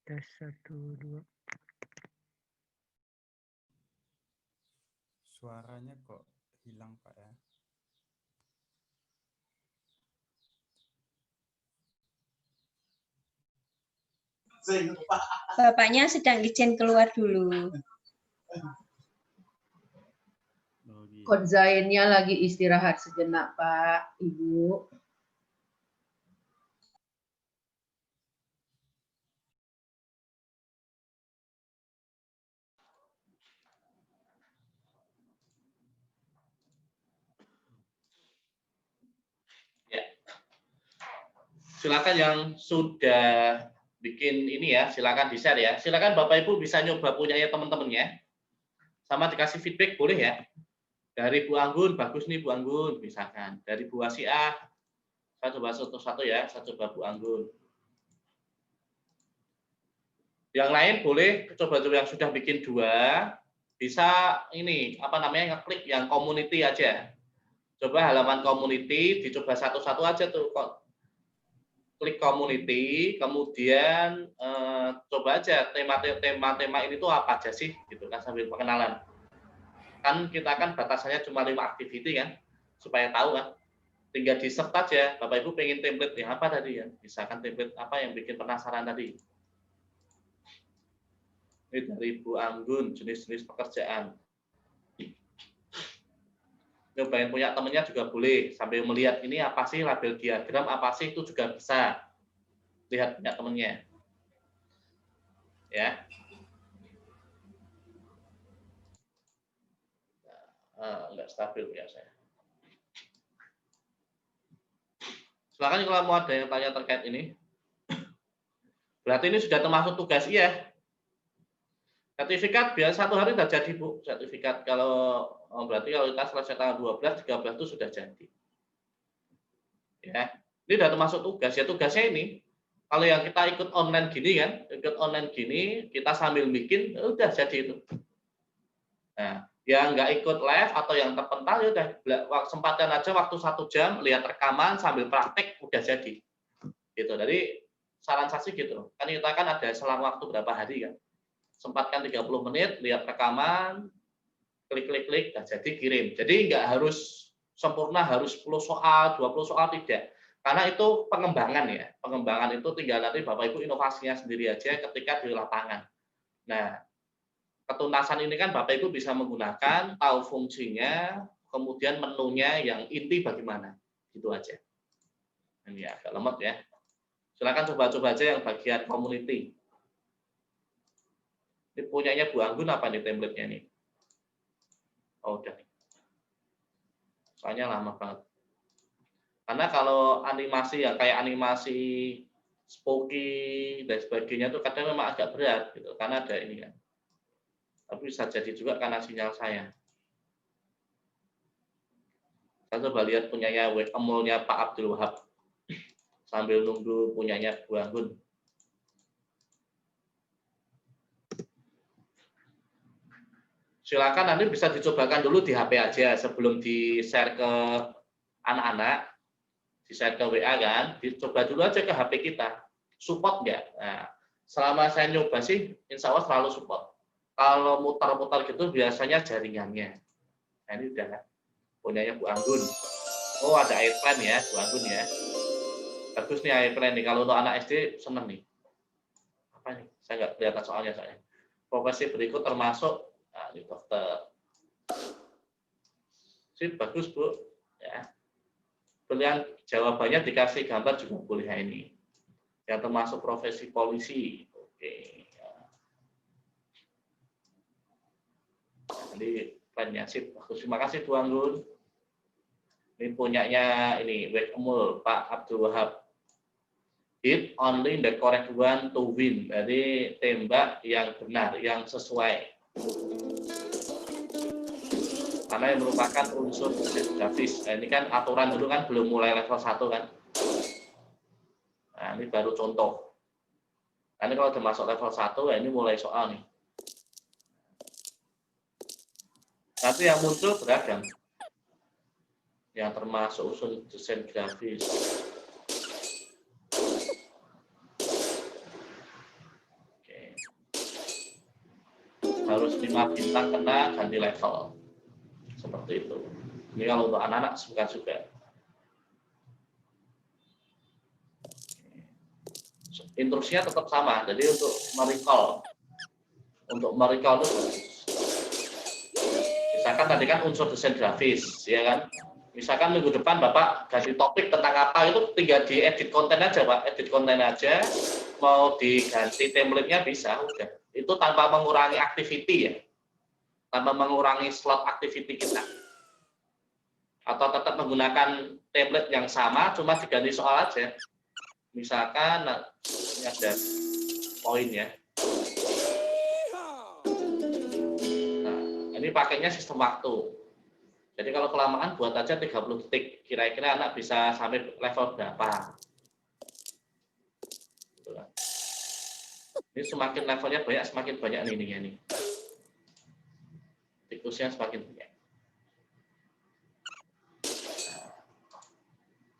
Tes 1, 2. Suaranya kok hilang, Pak ya? Bapaknya sedang izin keluar dulu. Konzainnya lagi istirahat sejenak, Pak, Ibu. Ya. Silakan yang sudah bikin ini ya, silakan di-share ya. Silakan Bapak Ibu bisa nyoba punyanya teman-temannya. Sama dikasih feedback boleh ya. Dari Bu Anggun, bagus nih Bu Anggun, misalkan. Dari Bu Wasiah, saya coba satu-satu ya, saya coba Bu Anggun. Yang lain boleh coba-coba yang sudah bikin 2, bisa ini, ngeklik yang community aja. Coba halaman community, dicoba satu-satu aja tuh. Klik community, kemudian coba aja tema ini tuh apa aja sih, gitu kan, sambil pengenalan. Kan kita kan batasannya cuma 5 activity kan, supaya tahu kan. Tinggal di-search aja, Bapak Ibu pengen template yang apa tadi ya, misalkan template apa yang bikin penasaran tadi. Ini dari Bu Anggun, jenis-jenis pekerjaan. Nyobain punya temennya juga boleh, sambil melihat ini apa sih label diagram, apa sih itu juga bisa. Lihat punya temennya. Ya. Enggak stabil ya saya. Silakan kalau mau ada yang tanya terkait ini. Berarti ini sudah termasuk tugas iya. Sertifikat biar 1 hari sudah jadi Bu. Sertifikat kalau berarti kalau kita selesai tanggal 12, 13 itu sudah jadi. Ya, ini sudah termasuk tugas ya. Tugasnya ini kalau yang kita ikut online gini kan, kita sambil bikin, udah jadi itu. Nah, yang nggak ikut live atau yang terpental ya udah kesempatan aja waktu 1 jam lihat rekaman sambil praktek udah jadi. Gitu. Jadi saran saya sih gitu. Kan kita kan ada selang waktu berapa hari kan. Sempatkan 30 menit, lihat rekaman, klik, dan jadi kirim. Jadi nggak harus sempurna, harus 10 soal, 20 soal, tidak. Karena itu pengembangan ya. Pengembangan itu tinggal nanti Bapak Ibu inovasinya sendiri aja ketika di lapangan. Nah, ketuntasan ini kan Bapak Ibu bisa menggunakan, tahu fungsinya, kemudian menunya yang inti bagaimana. Gitu aja. Ini agak lemot ya. Silakan coba-coba aja yang bagian community. Ini punyanya Bu Anggun apa nih template-nya nih? Oh, udah. Soalnya lama banget. Karena kalau animasi ya kayak animasi Spooky dan sebagainya itu kadang memang agak berat gitu karena ada ini kan. Tapi bisa jadi juga karena sinyal saya. Saya coba lihat punyanya Wacom-nya Pak Abdul Wahab. sambil nunggu punyanya Bu Anggun. Silakan nanti bisa dicobakan dulu di HP aja sebelum di-share ke anak-anak, di-share ke WA kan, dicoba dulu aja ke HP kita. Support nggak? Nah, selama saya nyoba sih, insya Allah selalu support. Kalau muter-muter gitu biasanya jaringannya. Nah ini udah punyanya Bu Anggun. Oh ada airplane ya, Bu Anggun ya. Bagus nih airplane nih. Kalau untuk anak SD seneng nih. Apa nih? Saya nggak kelihatan soalnya saya. Profesi berikut termasuk, nah, ini dokter. Sip, bagus Bu. Ya. Pilihan jawabannya dikasih gambar juga boleh ini. Yang termasuk profesi polisi. Oke. Jadi plannya sip. Bagus. Terima kasih Bu Anggun. Ini punyanya ini Wekemul Pak Abdul Wahab. Hit only the correct one to win. Jadi tembak yang benar, yang sesuai. Karena yang merupakan unsur grafis. Nah, ini kan aturan dulu kan belum mulai level 1 kan. Nah, ini baru contoh. Nanti kalau udah masuk level 1, ya ini mulai soal nih. Nanti yang muncul beragam. Yang termasuk unsur desain grafis. Oke. Harus 5 bintang kena ganti level. Seperti itu. Ini kalau untuk anak-anak suka-suka. Instruksinya tetap sama. Jadi untuk merecall itu misalkan tadi kan unsur desain grafis, ya kan? Misalkan minggu depan Bapak ganti topik tentang apa itu tinggal diedit konten aja, Pak. Edit konten aja, mau diganti template-nya bisa, udah. Itu tanpa mengurangi activity ya. Tanpa mengurangi slot activity kita. Atau tetap menggunakan template yang sama, cuma diganti soal aja. Misalkan ini ada poin ya. Nah, ini pakainya sistem waktu. Jadi kalau kelamaan buat aja 30 detik. Kira-kira anak bisa sampai level berapa? Ini semakin levelnya banyak, semakin banyak nih. Tikusnya semakin banyak.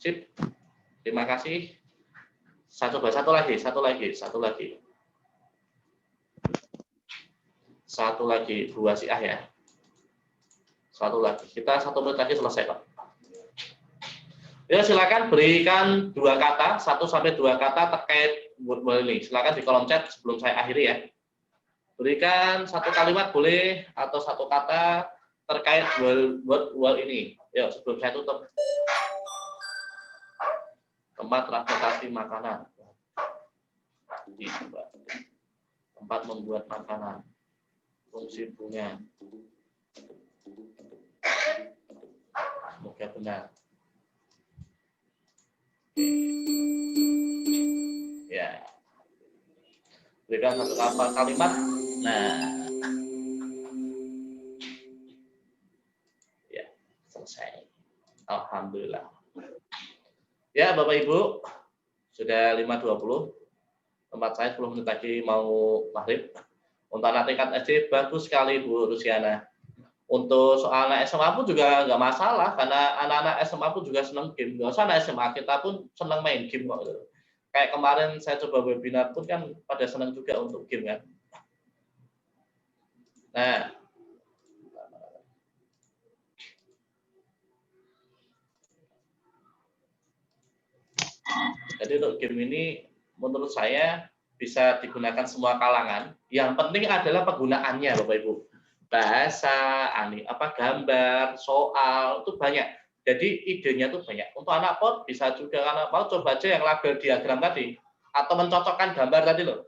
Sip. Terima kasih. Satu lagi. Satu lagi Bu Wasiah ya. Satu lagi. Kita 1 menit lagi selesai, Pak. Ya, silakan berikan 2 kata, 1 sampai 2 kata terkait word ini. Silakan di kolom chat sebelum saya akhiri ya. Berikan 1 kalimat boleh atau 1 kata terkait word ini. Ya, sebelum saya tutup. Tempat transportasi makanan. Tempat membuat makanan. Fungsi bunga. Semoga benar. Ya. Berikan 1 kalimat. Nah. Ya, selesai. Alhamdulillah. Ya, Bapak Ibu, sudah 5.20. Tempat saya 10 menit lagi mau maghrib. Untuk anak tingkat SD, bagus sekali Bu Rusiana. Untuk soal anak SMA pun juga nggak masalah, karena anak-anak SMA pun juga senang game. Nggak usah anak SMA, kita pun senang main game kok. Kayak kemarin saya coba webinar pun kan pada senang juga untuk game kan. Nah, jadi untuk game ini menurut saya bisa digunakan semua kalangan. Yang penting adalah penggunaannya, Bapak Ibu. Bahasa, gambar, soal itu banyak. Jadi idenya tuh banyak. Untuk anak PAUD bisa juga anak PAUD coba aja yang label diagram tadi atau mencocokkan gambar tadi loh.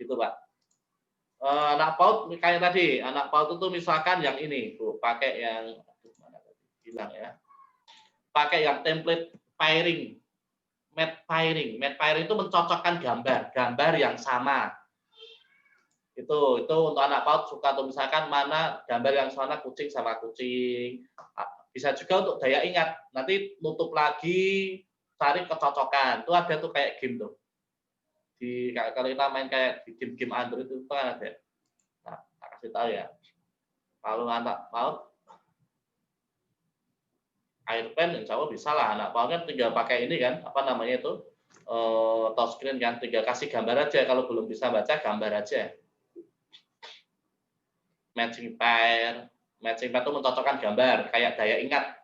Gitu, Pak. Anak PAUD kayak tadi, anak PAUD itu misalkan yang ini, Bu, pakai yang hilang ya. Pakai yang template pairing. Matte pairing itu mencocokkan gambar yang sama. Itu untuk anak PAUD suka tuh misalkan mana gambar yang sana kucing sama kucing. Bisa juga untuk daya ingat. Nanti nutup lagi cari kecocokan. Itu ada tuh kayak game tuh. Kalau kita main kayak di game-game Android itu kan ada. Nah, tak kasih tahu ya. Kalau anak mau Airpen, insya Allah bisa lah. Anak mau kan tinggal pakai ini kan, apa namanya itu, touchscreen kan, tinggal kasih gambar aja. Kalau belum bisa baca, gambar aja. Matching pair itu mencocokkan gambar, kayak daya ingat.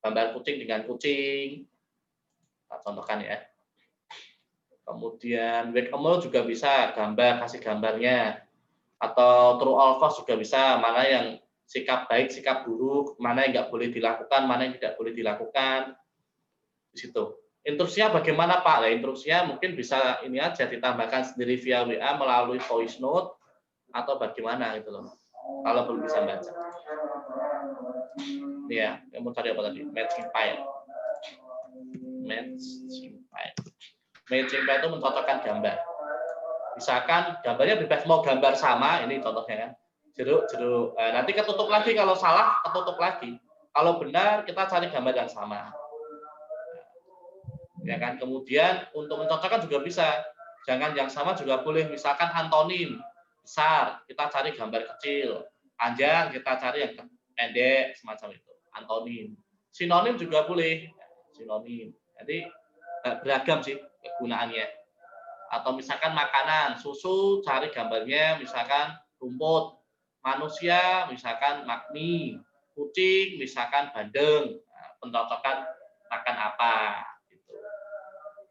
Gambar kucing dengan kucing. Nah, contohkan ya. Kemudian whack-a-mole juga bisa, kasih gambarnya. Atau true or false juga bisa, mana yang sikap baik, sikap buruk, mana yang nggak boleh dilakukan, mana yang tidak boleh dilakukan. Di situ. Instruksinya bagaimana Pak? Nah, instruksinya mungkin bisa ini aja ditambahkan sendiri via WA melalui voice note atau bagaimana gitu loh. Kalau belum bisa baca. Ini ya, yang mau cari apa tadi? Matching pair. Matching pair itu mencocokkan gambar. Misalkan gambarnya bebas, mau gambar sama, ini contohnya kan. Jeruk. Nanti ketutup lagi, kalau salah ketutup lagi. Kalau benar kita cari gambar yang sama. Ya kan. Kemudian untuk mencocokkan juga bisa. Jangan yang sama juga boleh. Misalkan antonim besar, kita cari gambar kecil. Panjang kita cari yang pendek, semacam itu. Antonim. Sinonim juga boleh. Sinonim. Jadi beragam sih kegunaannya. Atau misalkan makanan, susu cari gambarnya misalkan rumput. Manusia misalkan magni, kucing misalkan bandeng. Nah, pencocokan makan apa gitu.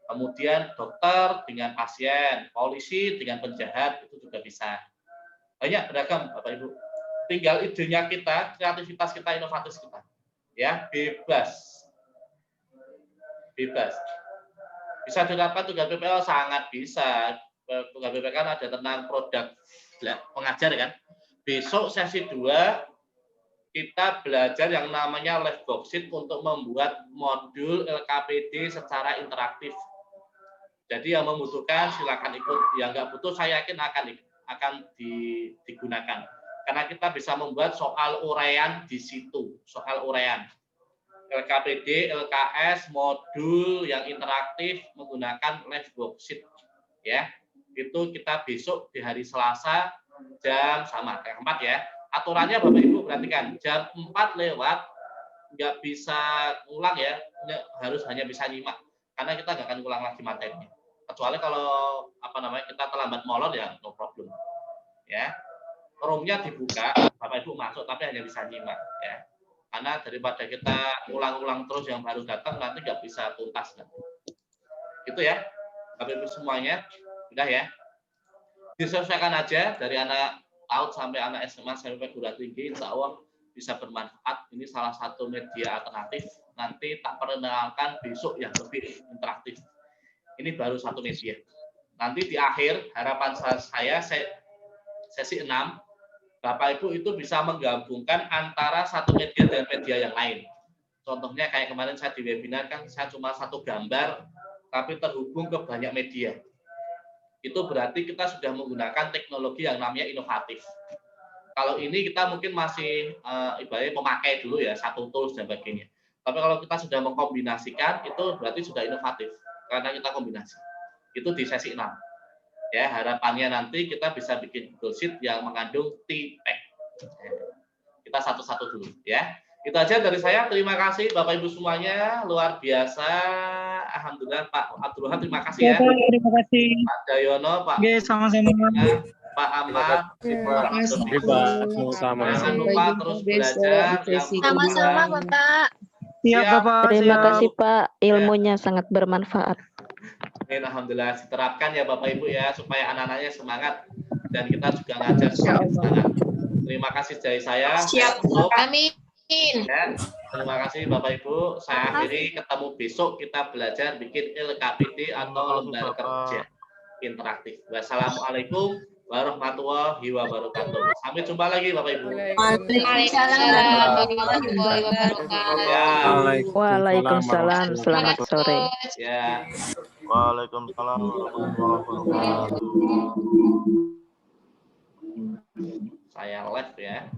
Kemudian dokter dengan pasien, polisi dengan penjahat, itu juga bisa. Banyak beragam Bapak Ibu. Tinggal idenya kita, kreativitas kita, inovatif kita. Ya, bebas. Bisa diterapkan tugas PPL, sangat bisa. Tugas PPL kan ada tentang produk pengajar kan. Besok sesi 2 kita belajar yang namanya live worksheet untuk membuat modul LKPD secara interaktif. Jadi yang membutuhkan silakan ikut, yang nggak butuh saya yakin akan digunakan. Karena kita bisa membuat soal uraian di situ, soal uraian. LKPD, LKS, modul yang interaktif menggunakan live worksheet. Ya, itu kita besok di hari Selasa jam sama kayak 4 ya. Aturannya Bapak Ibu perhatikan, jam 4 lewat nggak bisa ulang ya, harus hanya bisa nyimak karena kita nggak akan ulang lagi materinya. Kecuali kalau kita terlambat molor ya no problem. Ya. Roomnya dibuka, Bapak Ibu masuk tapi hanya bisa nyimak ya. Karena daripada kita ulang-ulang terus yang baru datang nanti nggak bisa tuntas kan. Gitu ya. Bapak Ibu semuanya udah ya. Diselesaikan aja dari anak PAUD sampai anak SMA sampai perguruan tinggi, insya Allah bisa bermanfaat. Ini salah satu media alternatif. Nanti tak perkenalkan besok yang lebih interaktif. Ini baru satu media. Nanti di akhir harapan saya sesi 6, Bapak Ibu itu bisa menggabungkan antara satu media dan media yang lain. Contohnya kayak kemarin saya di webinar kan saya cuma satu gambar tapi terhubung ke banyak media. Itu berarti kita sudah menggunakan teknologi yang namanya inovatif. Kalau ini kita mungkin masih ibaratnya memakai dulu ya satu tools dan sebagainya. Tapi kalau kita sudah mengkombinasikan itu berarti sudah inovatif karena kita kombinasi. Itu di sesi 6. Ya, harapannya nanti kita bisa bikin Google Sheet yang mengandung TPEC. Kita satu-satu dulu ya. Itu aja dari saya. Terima kasih Bapak Ibu semuanya, luar biasa. Alhamdulillah Pak Abdurrahman, terima kasih ya. Terima kasih. Pak Dayono, Pak. Oke, sama-sama. Pak Ahmad, Sama-sama. jangan lupa terus belajar. Sama-sama Bapak. Siap Bapak. Terima siap. kasih Pak, ilmunya sangat bermanfaat. Alhamdulillah diterapkan ya Bapak Ibu ya supaya anak-anaknya semangat dan kita juga ngajar semakin semangat. Terima kasih dari saya. Siap. Amin. Ya, terima kasih Bapak Ibu. Saya akhiri, ketemu besok kita belajar bikin LKPD atau lembar kerja interaktif. Wassalamualaikum warahmatullahi wabarakatuh. Sampai jumpa lagi Bapak Ibu. Waalaikumsalam. Selamat sore. Ya. Waalaikumsalam warahmatullahi wabarakatuh. Saya live ya.